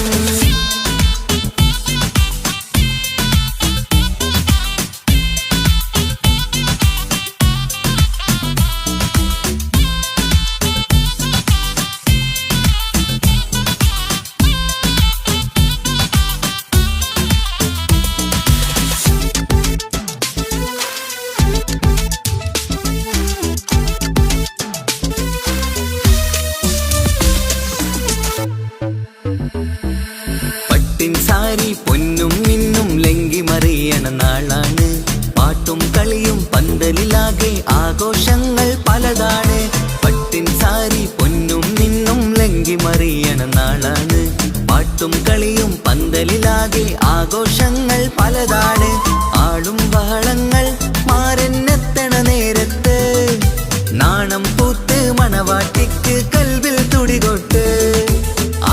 സാരി പൊന്നും മിന്നും ലങ്കി മറിയണ നാളാണ് പാട്ടും കളിയും പന്തലിലാകെ ആഘോഷങ്ങൾ പലതാണ് പട്ടിൻ സാരി പൊന്നും മിന്നും ലങ്കി മറിയണ നാളാണ് പാട്ടും കളിയും പന്തലിലാകെ ആഘോഷങ്ങൾ പലതാണ് ആളും ബഹളങ്ങൾ മാരെന്നെത്തണ നേരത്ത് നാണം പൂത്ത് മണവാട്ടിക്ക് കൽവിൽ തുടികൊട്ട്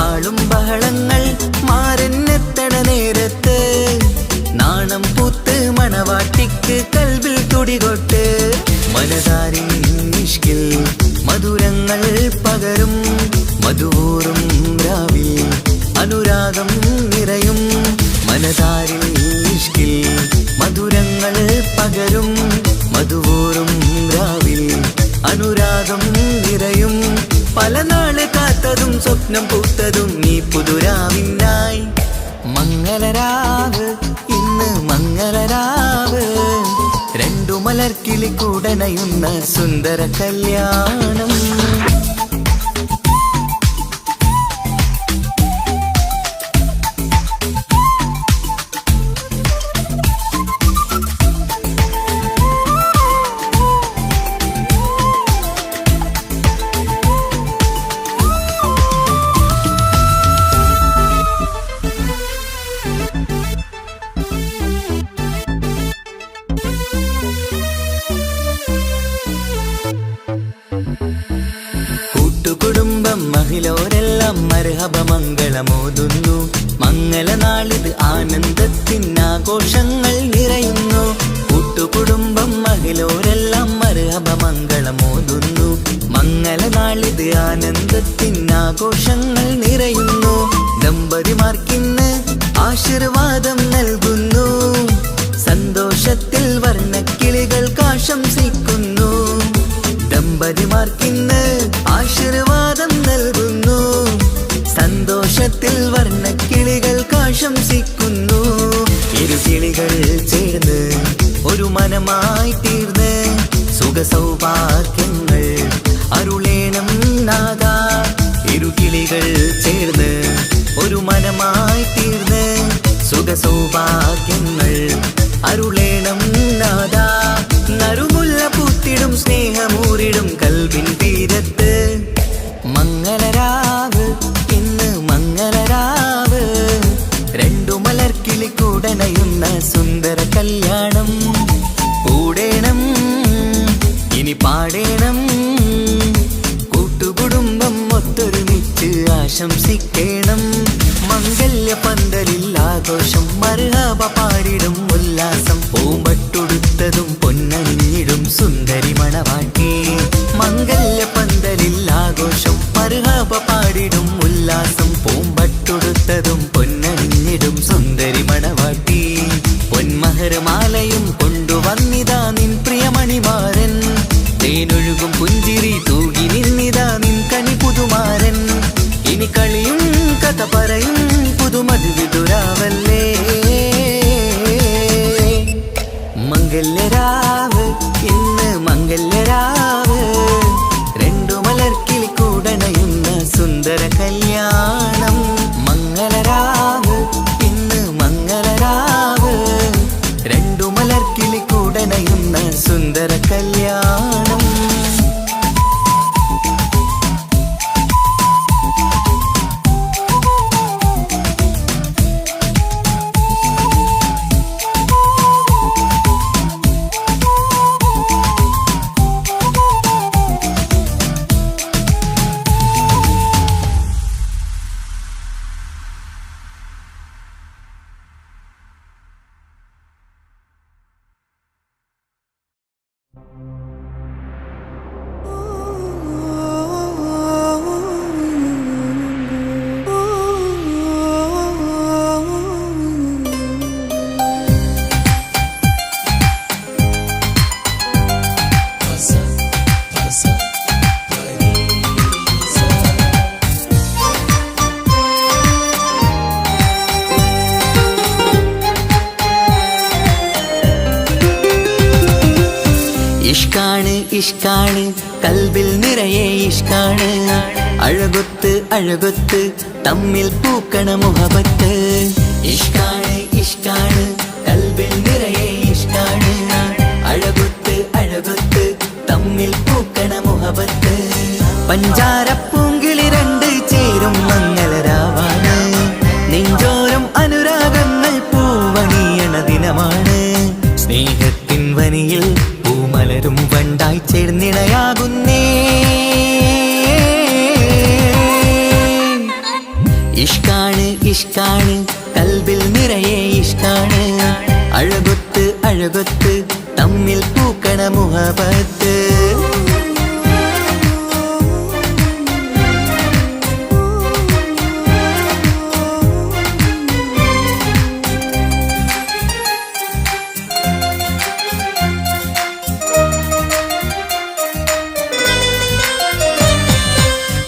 ആളും ബഹളങ്ങൾ മാരെന്നെത്തണ നേരത്ത് നാണം പൂത്ത് മണവാട്ടിക്ക് കൽവിൽ തുടികൊട്ട് മനതാരിൻ നിഷ്കിൽ മധുരങ്ങൾ പകരും മധുവൂറും രാവിൽ അനുരാഗം നിറയും മനതാരിൻ നിഷ്കിൽ മധുരങ്ങൾ പകരും മധുവൂറും രാവിൽ അനുരാഗം നിറയും പല നാള് കാത്തതും സ്വപ്നം പൂത്തതും നീ പുതുരാവിനായി മംഗളരാവ് ഇന്ന് മംഗളരാവ് രണ്ടു മലർക്കിളി കൂടണയുന്ന സുന്ദര കല്യാണം മർഹബ മംഗളമോതുന്നു. മംഗളനാളിത് ആനന്ദത്തിനാഘോഷങ്ങൾ നിറയുന്നു. കൂട്ടുകുടുംബം മഹിളോരെല്ലാം മർഹബ മംഗളമോതുന്നു. മംഗളനാളിത് ആനന്ദത്തിനാഘോഷങ്ങൾ നിറയുന്നു. ദമ്പതിമാർക്കിന്ന് ആശീർവാദം നൽകുന്നു. സന്തോഷത്തിൽ വർണ്ണക്കിളികൾ ആശംസിക്കുന്നു. ദമ്പതിമാർക്കിന്ന് ആശീർവാദം നൽകുന്നു. സന്തോഷത്തിൽ വർണ്ണക്കിളികൾ ആശംസിക്കുന്നു. ഇരുകിളികൾ ചേർന്ന് ഒരു മനമായി തീർന്ന് സുഖസൗഭാഗ്യങ്ങൾ അരുളേണം നാഥ. ഇരുകിളികൾ ചേർന്ന് ഒരു മനമായി തീർന്ന് സുഖസൗഭാഗ്യങ്ങൾ അരുളേണം നാഥ. നറുമുല്ല പൂത്തിടും സ്നേഹമൂരിടും കൽവിൻ തീരത്ത് മംഗളരാവ് ഇന്ന് മംഗളരാവ്. രണ്ടു മലർക്കിളി കൂടണയുന്ന സുന്ദര കല്യാണം കൂടേണം ഇനി പാടേണം. കൂട്ടുകുടുംബം ഒത്തൊരുമിച്ച് ആശംസിക്കണം. മംഗല്യ പന്തലിൽ ആഘോഷം മർഹബ പാടിടും ഉല്ലാസം. പൂമ്പട്ടുടുത്തതും പൊന്നണിഞ്ഞിടും സുന്ദരി മണവാട്ടി. മംഗല്യ പന്തലിൽ ആഘോഷം മർഹബ പാടിടും ഉല്ലാസം. പൂമ്പട്ടുടുത്തതും പൊന്നണിഞ്ഞിടും സുന്ദരി മണവാട്ടി. പൊന്മഹർമാലയും കൊണ്ടുവന്നിതാ നിൻ പ്രിയമണിമാരൻ. തേനൊഴുകും പുഞ്ചിരി തൂകി നിന്നിതാ നിൻ കനി പുതുമാരൻ. ഇനി കളിയും കഥ പറയും പുതുമധുവിതുരാവല്ലേ. മംഗല്യരാവ് ഇന്ന് മംഗല്യരാവ്. രണ്ടു മലർക്കിളി കൂടണയുന്ന സുന്ദര കല്യാണം. മംഗളരാവ് ഇന്ന് മംഗളരാവ്. രണ്ടു മലർക്കിളി കൂടണയുന്ന സുന്ദര കല്യാണം. ഇഷ്കാണ് ഇഷ്കാണ് കൽബിൽ നിറയെ ഇഷ്കാണ്. അഴകൊത്ത് അഴകൊത്ത് തമ്മിൽ പൂക്കണ മുഹബത്ത്. ഇഷ്കാണ് ഇഷ്കാണ് കൽബിൽ നിറയെ ഇഷ്കാണ്. അഴകൊത്ത് അഴകൊത്ത് തമ്മിൽ പൂക്കണ മുഹബത്ത്. പഞ്ചാരപ്പൂങ്കിളി രണ്ട് ചേരും മംഗളരാവാണ്. നെഞ്ചോരം അനുരാഗങ്ങൾ പൂവണിയണ ദിനമാണ്. സ്നേഹത്തിൻ വനിയിൽ പൂമലരും വണ്ടായി ചേർന്നിണയാകുന്നേ. ഇഷ്കാണ് ഇഷ്കാണ് കൽബിൽ നിറയെ ഇഷ്കാണ്. അഴകൊത്ത് അഴകൊത്ത് തമ്മിൽ പൂക്കണ മുഹബത്ത്.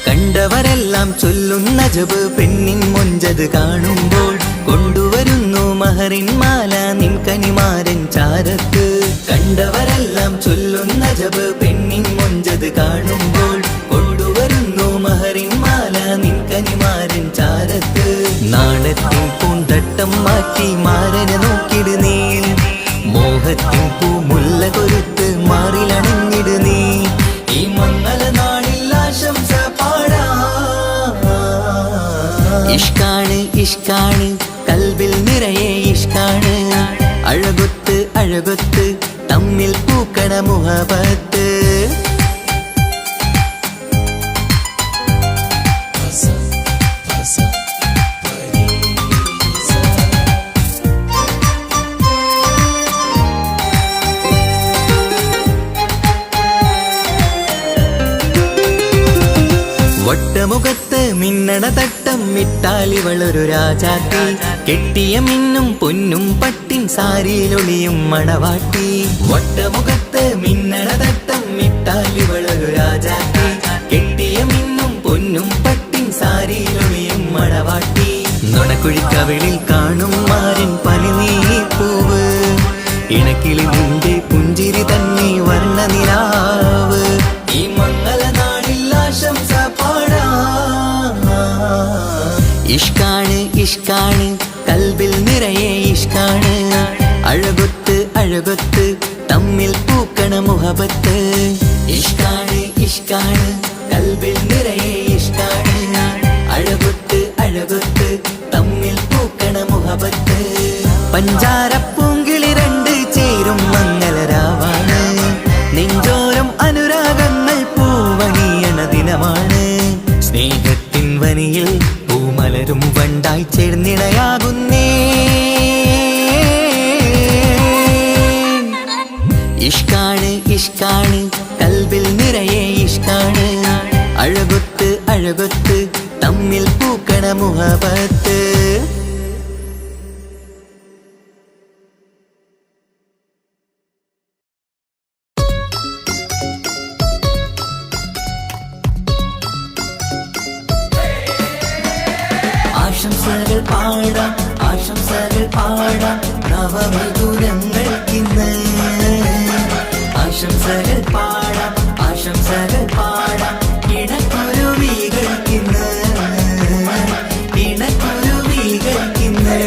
കണ്ടവരെല്ലാം ചൊല്ലുന്ന ജബ് പെണ്ണിൻ മൊഞ്ചത് കാണുമ്പോൾ. കൊണ്ടുവരുന്നു മഹറിൻ മാല നിൻ കനിമാരൻ ചാരത്ത്. കണ്ടവരെല്ലാം ചൊല്ലുന്ന ജബ് പെണ്ണിൻ മൊഞ്ചത് കാണുമ്പോൾ. കൊണ്ടുവരുന്നു മഹറിൻ മാല നിൻ കനിമാരൻ ചാരത്ത്. നാണത്തിൻ പൂന്തട്ടം മാറ്റി മാരനെ നോക്കിട് നീ. മോഹത്തിൻ പൂമുല്ല കൊരുത്ത് മാറിലണഞ്ഞിട് നീ. ഈ മംഗള നാളിൽ ആശംസ പാടാ. ഇഷ്കാണ് ഇഷ്കാണ് കൽബിൽ നിറയെ ഇഷ്കാണ്. അഴകൊത്ത് അഴകൊത്ത് തമ്മിൽ പൂക്കണ മുഹബത്ത്. തട്ടം ഇട്ടാലിവളൊരു രാജാത്തി, കെട്ടിയ മിന്നും പൊന്നും പട്ടിൻ സാരിയിലൊളിയും മണവാട്ടി. വട്ടമുഖത്ത് മിന്നണ തട്ടം ഇട്ടാലിവളൊരു രാജാത്തി, കെട്ടിയ മിന്നും പൊന്നും പട്ടിൻ സാരിയിലൊളിയും മണവാട്ടി. നുണക്കുഴിക്കവിളിൽ കാണും മാരൻ പനിനീർപ്പൂവ്, ഇണക്കിളി നിന്റെ പുഞ്ചിരി തന്നെ വർണ്ണനിലാവ്. ഈ മംഗളനാളിൽ ആശംസ പാടാം. ഇഷ്കാണ് ഇഷ്കാണ് കൽബിൽ നിറയെ ഇഷ്കാണ്, അഴകൊത്ത് അഴകൊത്ത് തമ്മിൽ പൂക്കണ മുഹബത്ത്. ഇഷ്കാണ് ഇഷ്കാണ് കൽബിൽ നിറയെ ഇഷ്കാണ്, അഴകൊത്ത് അഴകൊത്ത് തമ്മിൽ പൂക്കണ മുഹബത്ത്. പഞ്ചാരപ്പൂങ്കിളി രണ്ട് ചേരും മംഗളരാവാണ്, നെഞ്ചോരം അനുരാഗങ്ങൾ പൂവണിയണ ദിനമാണ്. സ്നേഹത്തിൻ വനിയിൽ പൂമലരും വണ്ടായി ചേർന്നിണയാകുന്നേ. ഇഷ്കാണ് ഇഷ്കാണ് കൽബിൽ നിറയെ ഇഷ്കാണ്, അഴകൊത്ത് അഴകൊത്ത് തമ്മിൽ പൂക്കണ മുഹബത്ത്. ആശംസകൾ പാടാം ആശംസകൾ പാടാം നവമിഥുനങ്ങൾക്കിന്ന്. ആശംസകൾ പാടാം ആശംസകൾ പാടാം ഇണക്കുരുവികൾക്കിന്ന്, ഇണക്കുരുവികൾക്കിന്ന്.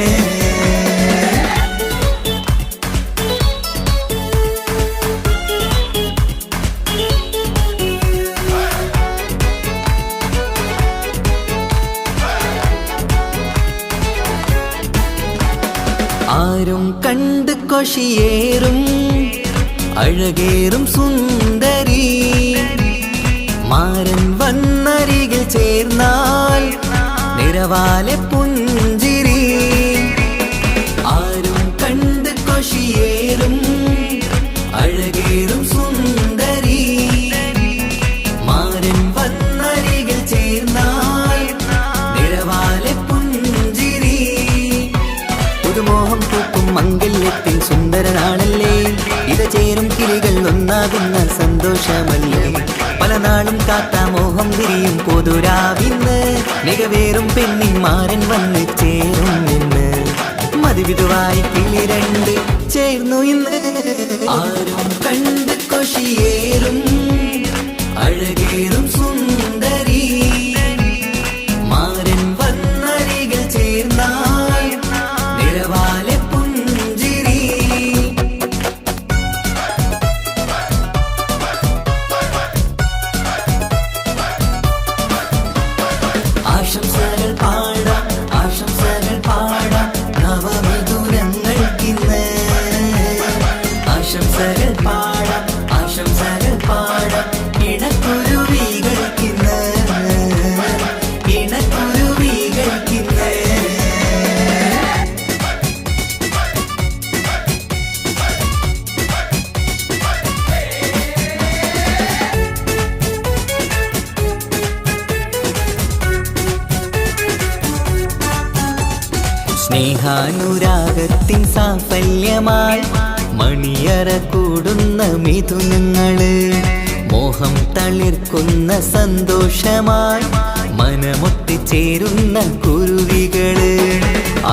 ആരും കണ്ട് കൊഷിയേറും അഴകേറും സുന്ദരി, മാരൻ വന്നരികിൽ ചേർന്നാൽ നിറവാലെ പുഞ്ചിരി. ആരും കണ്ട് കൊഷിയേറും അഴകേറും സുന്ദരി, മാരൻ വന്നരികിൽ ചേർന്നാൽ നിറവാലെ പുഞ്ചിരി. പുതുമോഹം പൂക്കും മംഗല്യത്തിൻ സുന്ദരനാണല്ലേ, ഇത ചേരും കിളികൾ ഒന്നാകുന്ന സന്തോഷമല്ലേ. പല നാളും കാത്ത മോഹം വിരിയും പൊതുരാവിന്ന്, മികവേറും പെണ്ണിൻ മാരൻ വന്ന് ചേരും ഇന്ന്. മതിവിധുവായി കിളി രണ്ട് ചേർന്നു ഇന്ന്. ആരും കണ്ട് കൊഷിയേറും അഴകേറും സുന്ദരി, മാരൻ വന്നരികിൽ ചേർന്നാൽ നിറവാലെ പുഞ്ചിരി. ആശംസകൾ പാടാം ആശംസകൾ പാടാം നവമിഥുനങ്ങൾക്കിന്ന്. ആശംസകൾ പാടാം ആശംസകൾ പാടാം ഇണക്കുരുവികൾക്കിന്ന്, ഇണക്കുരുവികൾക്കിന്ന്. സ്നേഹാനുരാഗത്തിൻ സാഫല്യമായി മണിയറ കൂടുന്ന മിഥുനങ്ങള്, മോഹം തളിർക്കുന്ന സന്തോഷമായി മനമൊട്ടിച്ചേരുന്ന കുരുവികള്.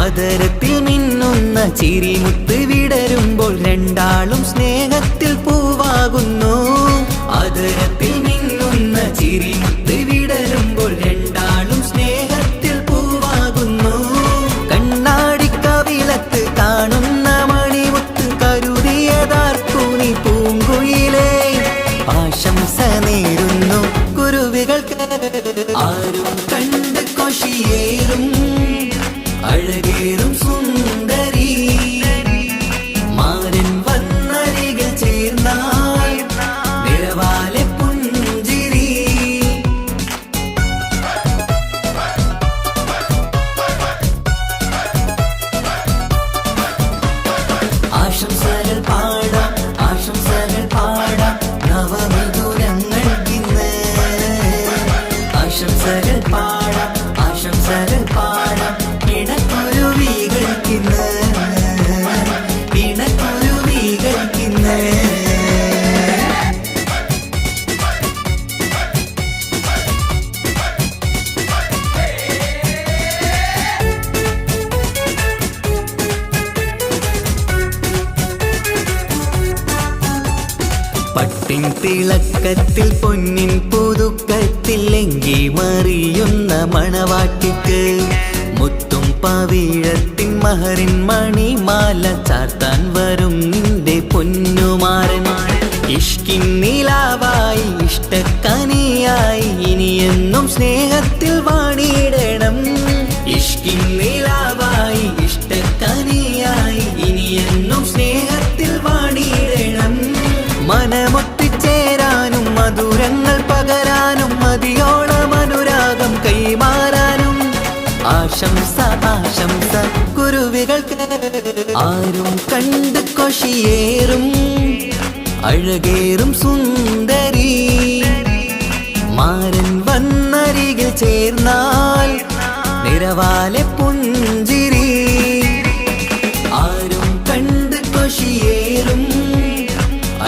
അതരത്തിൽ മിന്നുന്ന ചിരിമുത്ത് വിടരുമ്പോൾ രണ്ടാളും സ്നേഹത്തിൽ പൂവാകുന്നു. അതരത്തിൽ മിന്നുന്ന ചിരിമുത്ത് വിടരുമ്പോൾ രണ്ടാളും സ്നേഹത്തിൽ പൂവാകുന്നു. കണ്ണാടിക്കവിളത്ത് കാണുന്ന മണിമുത്ത് കരുതിയതാർക്കുനി പൂങ്കുയിലേ, ആശംസ നേരുന്നു കുരുവികൾക്ക്. ആരും കണ്ട് കൊഷിയേറും അഴകേറും സുന്ദരി, മാരൻ വന്നരികിൽ ചേർന്നാൽ നിറവാലെ പുഞ്ചിരി. പൂവിൻ തിളക്കത്തിൽ പൊന്നിൻ പുതുക്കത്തിൽ എങ്കി മറിയുന്ന മണവാട്ടിക്ക് മുത്തും പവിഴത്തിൻ മഹറിൻ മണിമാല ചാർത്താൻ വരും നിന്റെ പൊന്നുമാരൻ. ഇഷ്കിൻ നിലാവായി ഇഷ്ടക്കനിയായി ഇനിയെന്നും സ്നേഹത്തിൽ വാണിയിടണം. ഇഷ്കിൻ നിലാവായി ഇഷ്ടക്കനിയായി ഇനിയെന്നും സ്നേഹത്തിൽ വാണിയിടണം. മനമൊത്തിച്ചേരാനും മധുരങ്ങൾ പകരാനും മതിയോളം അനുരാഗം കൈമാറാനും ആശംസ ആശംസ കുരുവികൾക്ക്. ആരും കണ്ട് കൊഷിയേറും അഴകേറും സുന്ദരി മാരൻ വന്നരികിൽ ചേർന്നാൽ നിറവാലെ പുഞ്ചിരി. ആരും കണ്ട് കൊഷിയേറും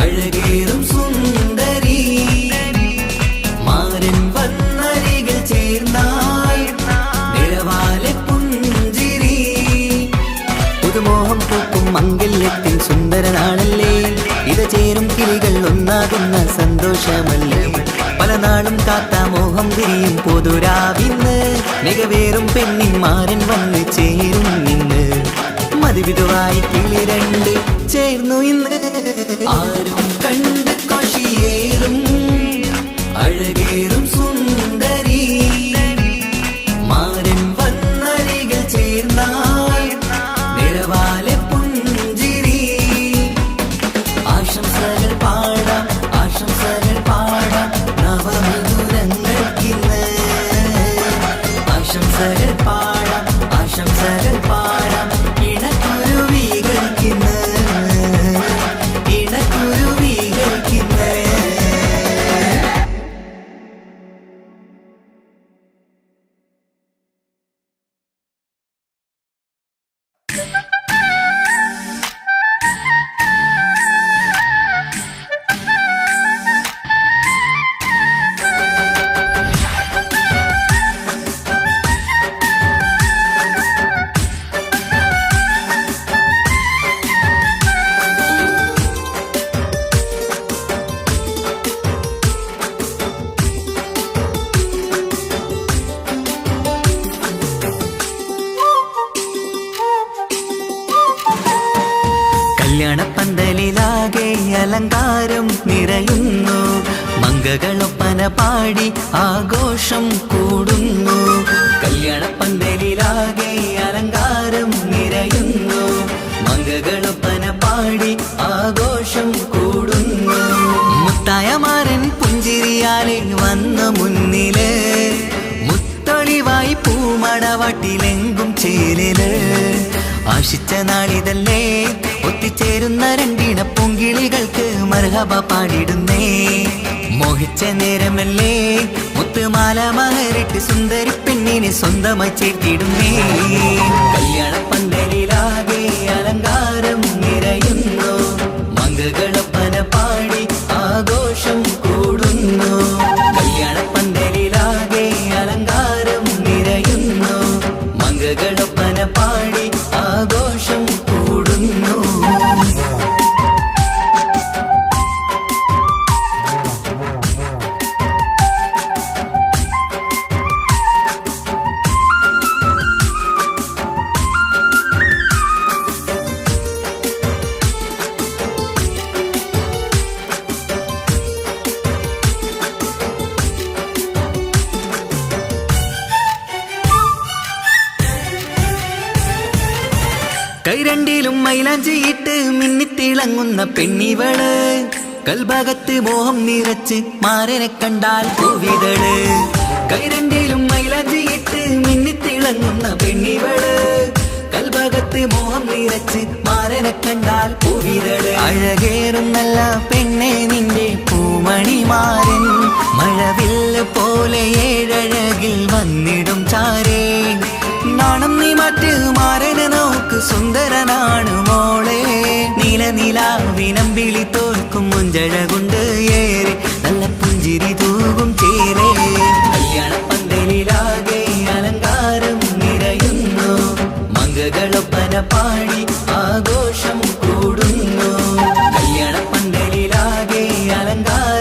അഴകേറും സുന്ദരി മാരൻ വന്നരികിൽ ചേർന്നാൽ നിറവാലെ പുഞ്ചിരി. പുതുമോഹം പൂക്കും മംഗല്യത്തിൻ സുന്ദരനാണല്ലേ, ഇത് ചേരും കിളികൾ ഒന്നാകുന്ന സന്തോഷമല്ലേ. പല നാളും കാത്ത മോഹം വിരിയും പൊതുരാവിന്ന് മികവേറും പെണ്ണിൻ മാരൻ വന്ന് ചേരും നിന്ന്. മതിവിധുവായി കിളി രണ്ട് ചേർന്നു ഇന്ന്. ആരും കണ്ട് കൊഷിയേറും അഴകേറും സുന്ദരി മാരൻ വന്നരികിൽ ചേർന്നാൽ നിറവാലെ പുഞ്ചിരി. ആശംസകൾ പാടാം ആശംസകൾ പാടാം നവമധുരങ്ങൾക്കിന്ന്. ആശംസകൾ പാടാം ആശംസകൾ പാടാം ഇണക്കുരുവികൾക്കിന്ന് ഇണക്കുരുവികൾക്കിന്ന്. കല്യാണപ്പന്തലിലാകെ അലങ്കാരം നിറയുന്നു, മംഗകളൊപ്പന പാടി ആഘോഷം കൂടുന്നു. കല്യാണപ്പന്തലിലാകെ അലങ്കാരം നിറയുന്നു, മംഗകളൊപ്പന പാടി ആഘോഷം കൂടുന്നു. മുത്തായ മാരൻ പുഞ്ചിരിയാലെ വന്ന മുന്നില്, മുത്തൊളിവായി പൂമടവാട്ടിലെങ്കും ചേലില്. ആശിച്ച നാളിതല്ലേ ഒത്തിച്ചേരുന്ന രണ്ടിണ പൂങ്കിളികൾക്ക് മർഹബ പാടിടുന്നേ. മോഹിച്ച നേരമല്ലേ മുത്തുമാല മഹരിട്ട് സുന്ദരി പെണ്ണിനെ സ്വന്തമായി ചേർത്തിടുന്നേ. കല്യാണപ്പന്തലിലാകെ അലങ്കാരം നിറയുന്നു, മംഗകളൊപ്പന പാടി ആഘോഷം കൂടുന്നു. കല്യാണപ്പന്തലിലാകെ അലങ്കാരം നിറയുന്നു, മംഗകളൊപ്പന പാടി ആഘോഷം കൂടുന്നു. കൈരണ്ടിലും മൈലാഞ്ചിയിട്ട് മിന്നിത്തിളങ്ങുന്ന പെണ്ണിവള്, കൽഭാഗത്ത് മോഹം നിറച്ച് മാരനെ കണ്ടാൽ പൂവിതള്. കൈരണ്ടിലും മൈലാഞ്ചിയിട്ട് മിന്നിത്തിളങ്ങുന്ന പെണ്ണിവള്, കൽഭാഗത്ത് മോഹം നിറച്ച് മാരനെ കണ്ടാൽ പൂവിതള്. അഴകേറും നല്ല പെണ്ണെ നിന്റെ പൂമണിമാരൻ, മഴവില്ല് പോലെ ഏഴഴകിൽ വന്നിടും ചാരേ. നാണം നീ മാറ്റ് മാരനെ നോക്ക് സുന്ദരനാണ് മോളെ. നീലനിലാവിനമ്പിളി തോൽക്കും മുഞ്ചഴകൊണ്ട് ഏറെ നല്ല പുഞ്ചിരി തൂകും ചേരേ. കല്യാണപ്പന്തലിലാകെ അലങ്കാരം നിറയുന്നു, മംഗകളൊപ്പന പാടി ആഘോഷം കൂടുന്നു. കല്യാണപ്പന്തലിലാകെ അലങ്കാരം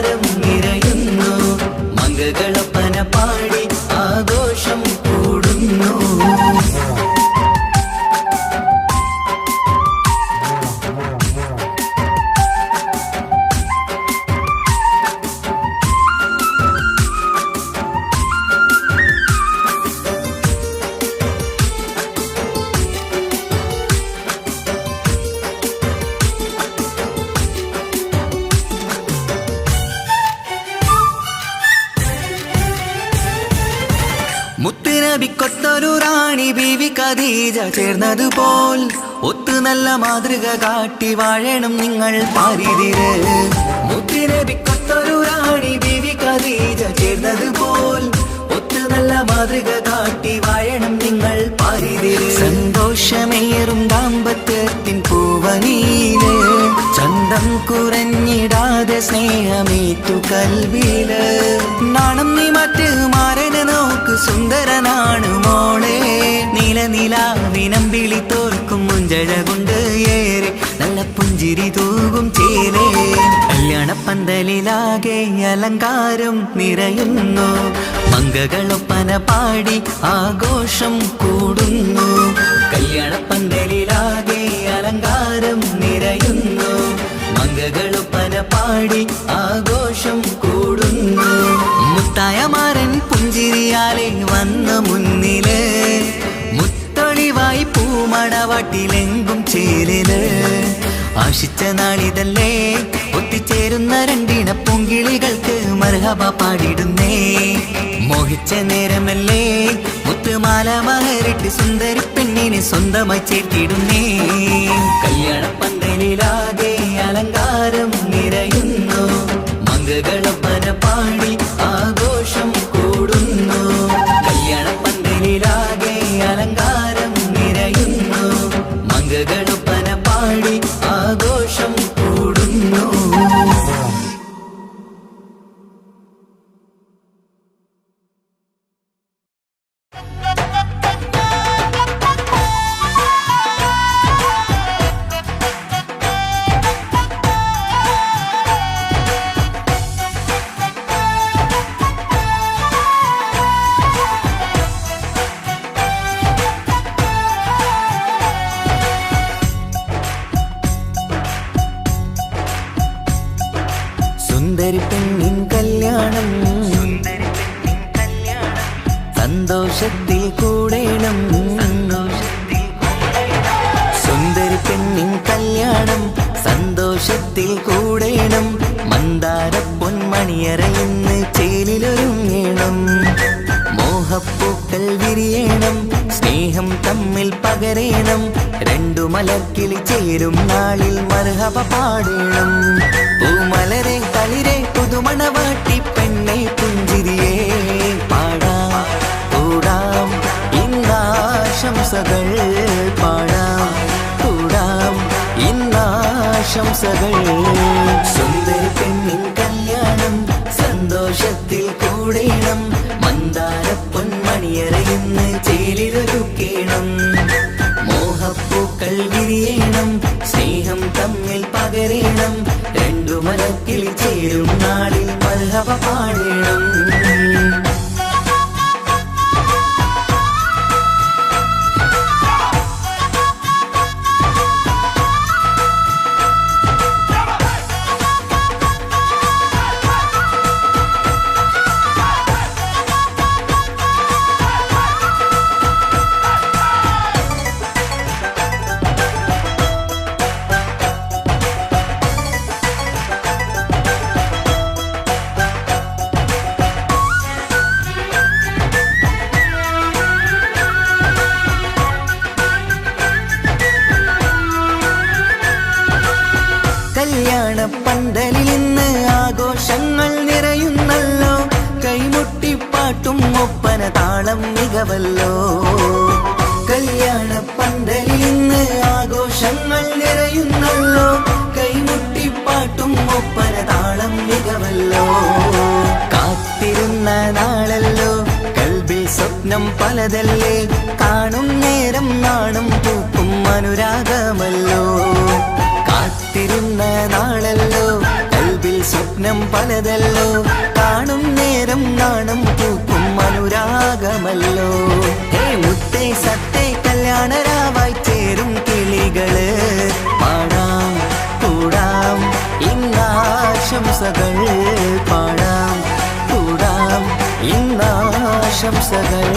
ബീവി ഖദീജ ചേർന്നതുപോൽ ഒത്തു നല്ല മാതൃക കാട്ടി വാഴണം നിങ്ങൾ പാരിതിര്. മുത്തുനബിക്കൊത്തൊരു റാണി ബീവി ഖദീജ ചേർന്നതുപോൽ ഒത്തു നല്ല മാതൃക കാട്ടി വാഴണം നിങ്ങൾ പാരിതിര്. സന്തോഷമേറും ദാമ്പത്യത്തിൻ പൂവനീല് ചന്തം കുറഞ്ഞിടാതെ സ്നേഹമേറ്റു കൽവില്. നാണം നീ മറ്റ് മാരനെ നോക്ക് സുന്ദരനാണ് മോളെ. നീലനിലാവിനമ്പിളി തോൽക്കും മുഞ്ചഴ കൊണ്ട് ഏറെ നല്ല പുഞ്ചിരി തൂകും ചേലേ. കല്യാണപ്പന്തലിലാകെ അലങ്കാരം നിറയുന്നു. മംഗകളൊപ്പന പാടി ആഘോഷം കൂടുന്നു. കല്യാണപ്പന്തലിലാകെ അലങ്കാരം നിറയുന്നു. മംഗകളൊപ്പന പാടി ആഘോഷം കൂടുന്നു. മുത്തായ മാരൻ പുഞ്ചിരിയാലെ വന്ന മുന്നില് മുത്തൊളിവായി പൂമണവാട്ടിലെങ്കും ചേലില്. ആശിച്ച നാളിതല്ലേ ഒത്തിച്ചേരുന്ന രണ്ടിണ പൂങ്കിളികൾക്ക് മർഹബ പാടിടുന്നേ. മോഹിച്ച നേരമല്ലേ മുത്തുമാല മഹരിട്ട് സുന്ദരി പെണ്ണിനെ സ്വന്തമായി ചേർത്തിടുന്നേ. കല്യാണപ്പന്തലിലാകെ അലങ്കാരം നിറയുന്നു. മംഗകളൊപ്പന പാടി ആഘോഷം കൂടുന്നു. കല്യാണപ്പന്തലിലാകെ അലങ്കാരം നിറയുന്നു. മംഗകളൊപ്പന പാടി ആഘോഷം കൂടുന്നു. സുന്ദരി പെണ്ണിൻ കല്യാണം സന്തോഷത്തിൽ കൂടേണം. സുന്ദരി പെണ്ണിൻ കല്യാണം സന്തോഷത്തിൽ കൂടേണം. മന്ദാര പൊന്മണിയറയിന്ന് ചേലിലൊരുങ്ങേണം. മോഹപ്പൂക്കൾ വിരിയണം. സ്നേഹം തമ്മിൽ പകരേണം. രണ്ടു മലർക്കിളി ചേരും നാളിൽ മർഹബ പാടേണം. പൂമലരെ കളിരെ പുതുമണവാട്ടി പെണ്ണെ പുഞ്ചിരിയേ പാടാം കൂടാം ഇന്നാശംസകൾ പാടാം കൂടാം ഇന്നാശംസകൾ. സുന്ദരി പെണ്ണിൻ കല്യാണം സന്തോഷത്തിൽ കൂടേണം. മന്ദാര പൊന്മണിയറയിന്ന് ചേലിലൊരുക്കേണം. മോഹപ്പൂക്കൾ വിരിയണം. സ്നേഹം തമ്മിൽ പകരേണം. രണ്ടു മലക്കിൽ ചേരും നാളിൽ മർഹബ പാടേണം. കല്യാണപ്പന്തലിൽ ഇന്ന് ആഘോഷങ്ങൾ നിറയുന്നല്ലോ. കൈമുട്ടിപ്പാട്ടും ഒപ്പന താളം മികവല്ലോ. കല്യാണപ്പന്തലിൽ ഇന്ന് ആഘോഷങ്ങൾ നിറയുന്നല്ലോ. കൈമുട്ടിപ്പാട്ടും ഒപ്പന താളം മികവല്ലോ. കാത്തിരുന്ന നാളല്ലോ കൽബിൽ സ്വപ്നം പലതല്ലേ. കാണും നേരം നാണം പൂക്കും അനുരാഗമല്ലോ. കാത്തിരുന്ന നാളല്ലോ കൽബിൽ സ്വപ്നം പലതല്ലോ. കാണും നേരം നാണം പൂക്കും അനുരാഗമല്ലോ. ഹേ മുത്തേ സത്തേ കല്യാണരാവായി ചേരും കിളികള് പാടാം കൂടാം ഇന്നാശംസകൾ പാടാം കൂടാം ഇന്നാശംസകൾ.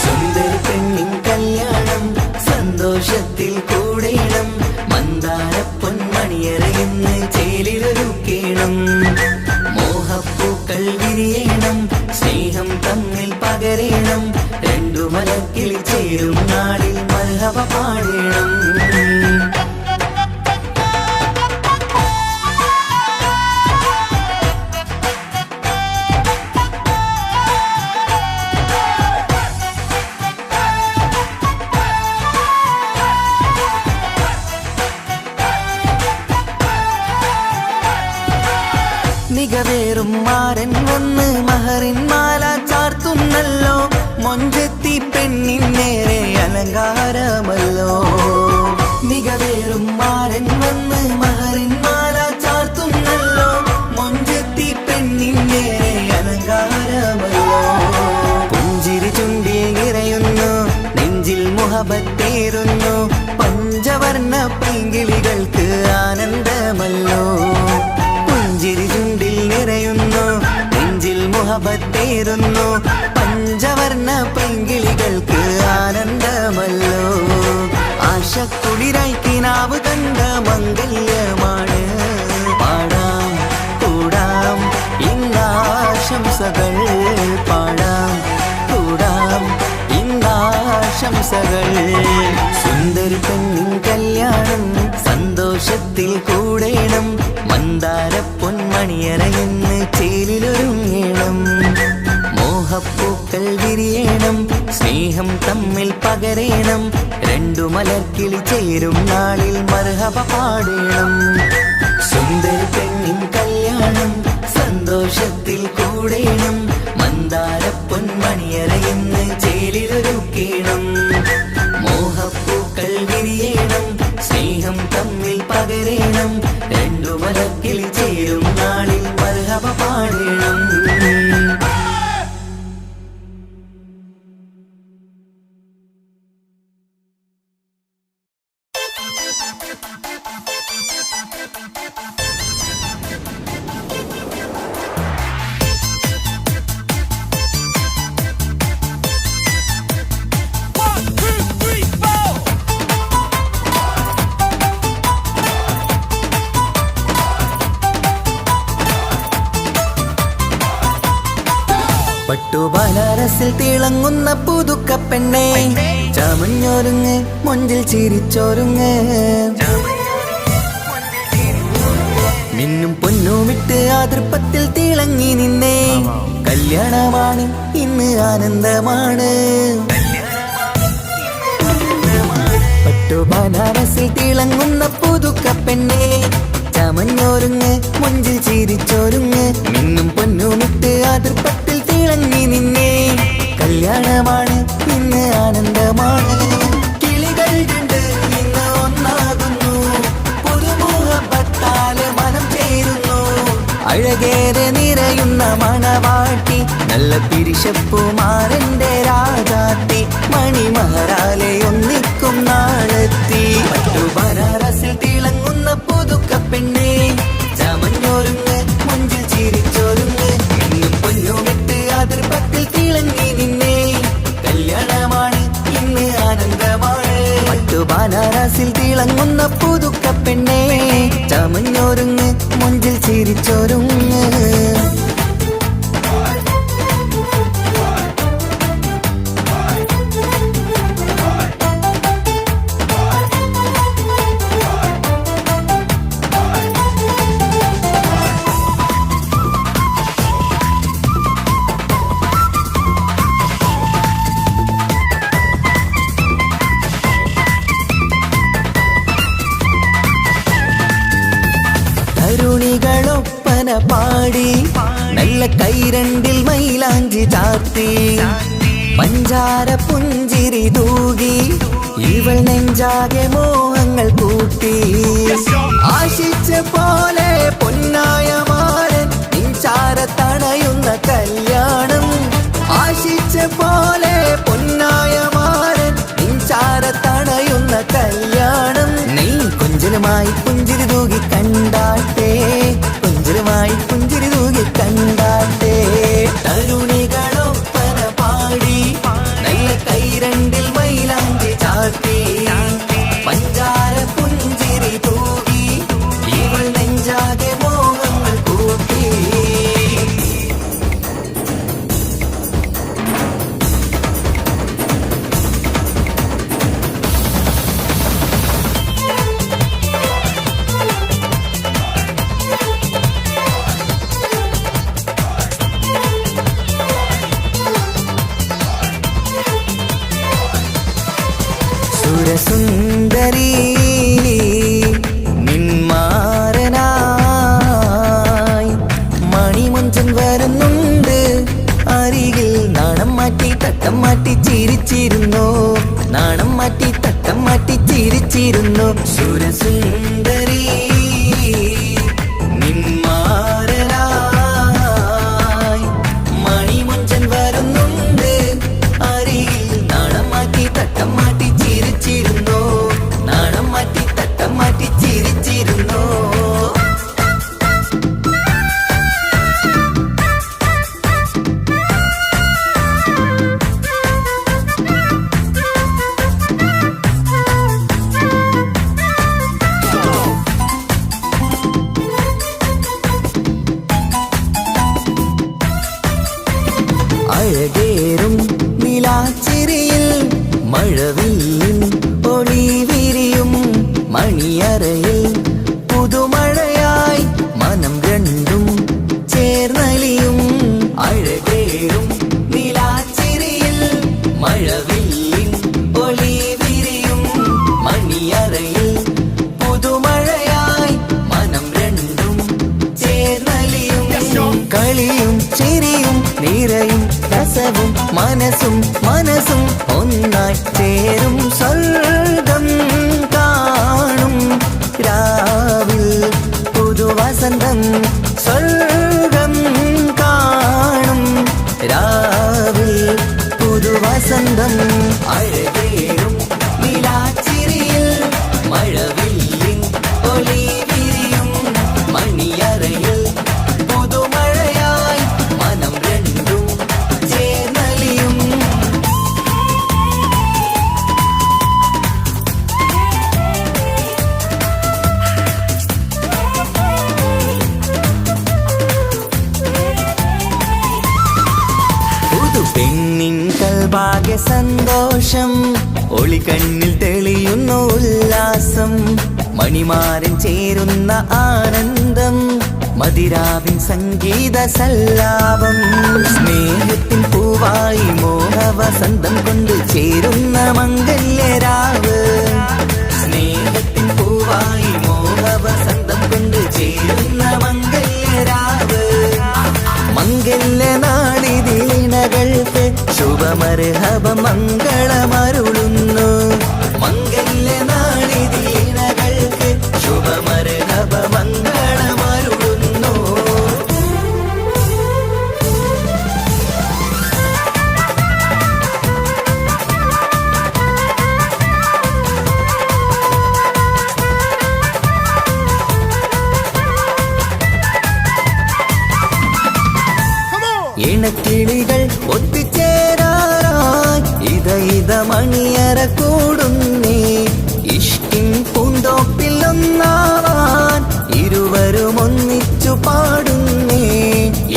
സുന്ദരി പെണ്ണിൻ കല്യാണം സന്തോഷത്തിൽ കൂടേണം. മന്ദാര പൊന്മണിയറയിന്ന് ചേലിലൊരുക്കേണം. മോഹപ്പൂക്കൾ വിരിയണം. സ്നേഹം തമ്മിൽ പകരേണം. രണ്ടു മലക്കിൽ ചേരും വാഴണം. മികവേറും മാരൻ വന്ന് മഹറിൻ മാല ചാർത്തുന്നല്ലോ, മൊഞ്ചെത്തി പെണ്ണിൻ നേരെ അലങ്കാരമല്ലോ. മികവേറും മാരൻ വന്ന് മഹറിൻ മാല ചാർത്തുന്നല്ലോ, മൊഞ്ചെത്തി പെണ്ണിൻ നേരെ അലങ്കാരമല്ലോ. പുഞ്ചിരി ചുണ്ടിൽ നിറയുന്നു, നെഞ്ചിൽ മുഹബത്തേറുന്നു, പഞ്ചവർണ്ണ പൈങ്കിളികൾക്ക് ആനന്ദമല്ലോ. പുഞ്ചിരി ചുണ്ടിൽ നിറയുന്നു, നെഞ്ചിൽ മുഹബത്തേറുന്നു, പഞ്ചവർണ്ണ പൈങ്കിളികൾക്ക് ആനന്ദമല്ലോ. ആശക്കുളിരായി കിനാവ് കണ്ട മംഗല്യമാണ്. പാടാം കൂടാം ഇന്നാശംസകൾ, പാടാം കൂടാം ഇന്നാശംസകൾ. സുന്ദരി പെണ്ണിൻ കല്യാണം സന്തോഷത്തിൽ കൂടേണം, മന്ദാര പൊന്മണിയറയെന്ന് ചേലിലൊരുങ്ങേണം. മോഹപ്പൂക്കൾ വിരിയണം, സ്നേഹം തമ്മിൽ പകരേണം, രണ്ടു മലർക്കിളി ചേരും നാളിൽ മർഹബ പാടേണം. സുന്ദരി പെണ്ണിൻ കല്യാണം സന്തോഷത്തിൽ കൂടേണം, മന്ദാര പൊന്മണിയറയെന്ന് ചേലിലൊരുക്കേണം. മോഹപ്പൂക്കൾ വിരിയണം, സ്നേഹം തമ്മിൽ പകരേണം, രണ്ടു മലക്കിളി ചേരും നാളിൽ മർഹബ പാടേണം. പട്ടുബനാരസിൽ തിളങ്ങുന്ന പുതുക്ക പെണ്ണേ, ചമഞ്ഞൊരുങ്ങ് മൊഞ്ചിൽ ചിരിച്ചൊരുങ്ങ്, മിന്നും പൊന്നുമിട്ട് ആതൃപ്പത്തിൽ തിളങ്ങി നിന്നേ. കല്യാണമാണ് ഇന്ന് ആനന്ദമാണ്. പട്ടുബനാരസിൽ തിളങ്ങുന്ന പുതുക്ക പെണ്ണേ, ചമഞ്ഞൊരുങ്ങ് മൊഞ്ചിൽ ചിരിച്ചൊരുങ്ങ്, മിന്നും പൊന്നുമിട്ട് ആതൃപ്പത്തിൽ തിളങ്ങി നിന്നേ. കല്യാണമാണ് ഇന്ന് ആനന്ദമാണ്. കിളികൾ രണ്ട് ഇന്ന് ഒന്നാകുന്നു, പുതുമുഹബത്താല് മനം ചേരുന്നു. അഴകേറെ നിറയുന്ന മണവാട്ടി, നല്ല പിരിശപ്പുമാരന്റെ രാജാത്തി, മണിമഹറാലെ ഒന്നിക്കും നാളെത്തി. പട്ടുബനാരസിൽ തിളങ്ങുന്ന പുതുക്ക പെണ്ണേ, ചമഞ്ഞൊരുങ്ങ് മൊഞ്ചിൽ ചിരിച്ചൊരുങ്ങ്, മിന്നും പൊന്നുമിട്ട് ആതൃപ്പത്തിൽ തിളങ്ങി നിന്നേ. കല്യാണമാണ് ഇന്ന് ആനന്ദമാണ്. പട്ടുബനാരസിൽ തിളങ്ങുന്ന പുതുക്ക പെണ്ണേ, ചമഞ്ഞൊരുങ്ങ് മൊഞ്ചിൽ ചിരിച്ചൊരുങ്ങ്. തരുണികളൊപ്പന പാടി, നല്ല കൈരണ്ടിൽ മൈലാഞ്ചി ചാർത്തി, പഞ്ചാര പുഞ്ചിരി തൂകി, ഇവൾ നെഞ്ചാകെ മോഹങ്ങൾ കൂട്ടി. ആശിച്ച പോലെ പൊന്നായ മാരൻ നിൻചാര തണയുന്ന കല്യാണം. ആശിച്ച പോലെ പൊന്നായ മാരൻ നിൻചാര തണയുന്ന കല്യാണം. നീ കുഞ്ചലുമായി പുഞ്ചിരി തൂകി കണ്ടാട്ടെ, കുഞ്ചലുമായി പുഞ്ചിരി തൂകി കണ്ടാട്ടെ. തരുണികളൊപ്പന പാടി, നല്ല കൈരണ്ടിൽ മൈലാഞ്ചി ചാർത്തി, പഞ്ചാര പുഞ്ചിരി ചിരിച്ചിരുന്നു, നാണം മാറ്റി തട്ടം മാറ്റി ചിരിച്ചിരുന്നു. സുരസുന്ദരി നിന്മാരനായി മണിമുഞ്ചൻ വരുന്നുണ്ട് അരികിൽ. നാണം മാറ്റി തട്ടം മാറ്റി ചിരിച്ചിരുന്നു, നാണം മാറ്റി തട്ടം മാറ്റി ചിരിച്ചിരുന്നു. അഴകേറും നിലാച്ചിരിയിൽ മഴവില്ലിൻ ഒളി വിരിയും. മണിയറയിൽ പുതുമഴയായി മനം രണ്ടും ചേർന്നലിയും. അഴകേറും നിലാച്ചിരിയിൽ മഴവില്ലിൻ ഒളി വിരിയും. മണിയറയിൽ പുതുമഴയായി മനം രണ്ടും ചേർന്നലിയും. കളിയും ചിരിയും നിറയും രസവും മനസ്സും മനസ്സും ഒന്നായി ചേരും. സ്വർഗം കാണും രാവിൽ പുതുവസന്തം. സ്വർഗം കാണും രാവിൽ പുതുവസന്തം. അഴകേറും നിലാച്ചിരിയിൽ മഴവില്ലിൻ ഒളി വിരിയും. മണിയറയിൽ പുതുമഴയായി മനം രണ്ടും ചേർന്നലിയും. പുതുപെണ്ണിൻ കൽഭാഗ്യ സന്തോഷം, ഒളികണ്ണിൽ തെളിയുന്നു ഉല്ലാസം. മണിമാരൻ ചേരുന്ന ആനന്ദം, മതിരാവിൻ സംഗീത സല്ലാപം. സ്നേഹത്തിൻ പൂവായി മോഹവസന്തം കൊണ്ട് ചേരുന്ന മംഗല്യരാവ്. സ്നേഹത്തിൻ പൂവായി മോഹവസന്തം കൊണ്ട് ചേരുന്ന മംഗല്യരാവ്. മംഗല്യനാളിതീണകൾക്ക് ശുഭമർഹബ മംഗളമരുളുന്നു. മംഗല്യനാളിതീണകൾക്ക് ശുഭമർഹബ മംഗളമരുളുന്നു. ഇണക്കിളികൾ ഒത്തുചേരാറായി ഇത മണിയറ കൂടുന്നേ. ഇഷ്കിൻ പൂന്തോപ്പിൽ ഒന്നാവാൻ ഇരുവരും ഒന്നിച്ചു പാടുന്നേ.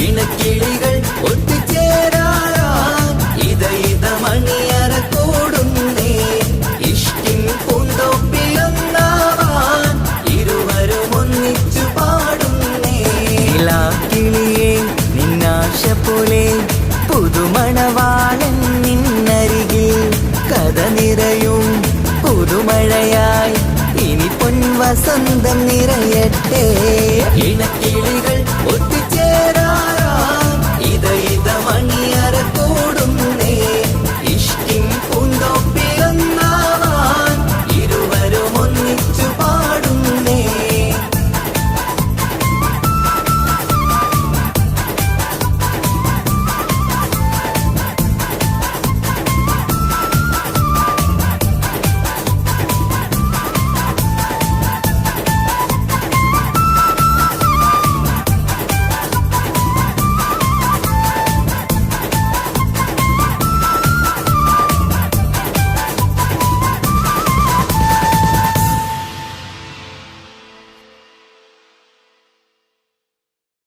ഇണക്കിളികൾ ഒത്തുചേരാറായി ഇത മണിയറ കൂടുന്നേ. ഇഷ്കിൻ പൂന്തോപ്പിൽ ഒന്നാവാൻ ഇരുവരും ഒന്നിച്ചു പാടുന്നേ. കിളിയേ നിന്നാശ പോലെ പുതുമണവാളൻ നിന്നരികിൽ. കഥ നിറയും പുതുമഴയായി ഇനി പൊൻവസന്തം നിറയട്ടെ. ഇണക്കിളികൾ ഒത്തിച്ച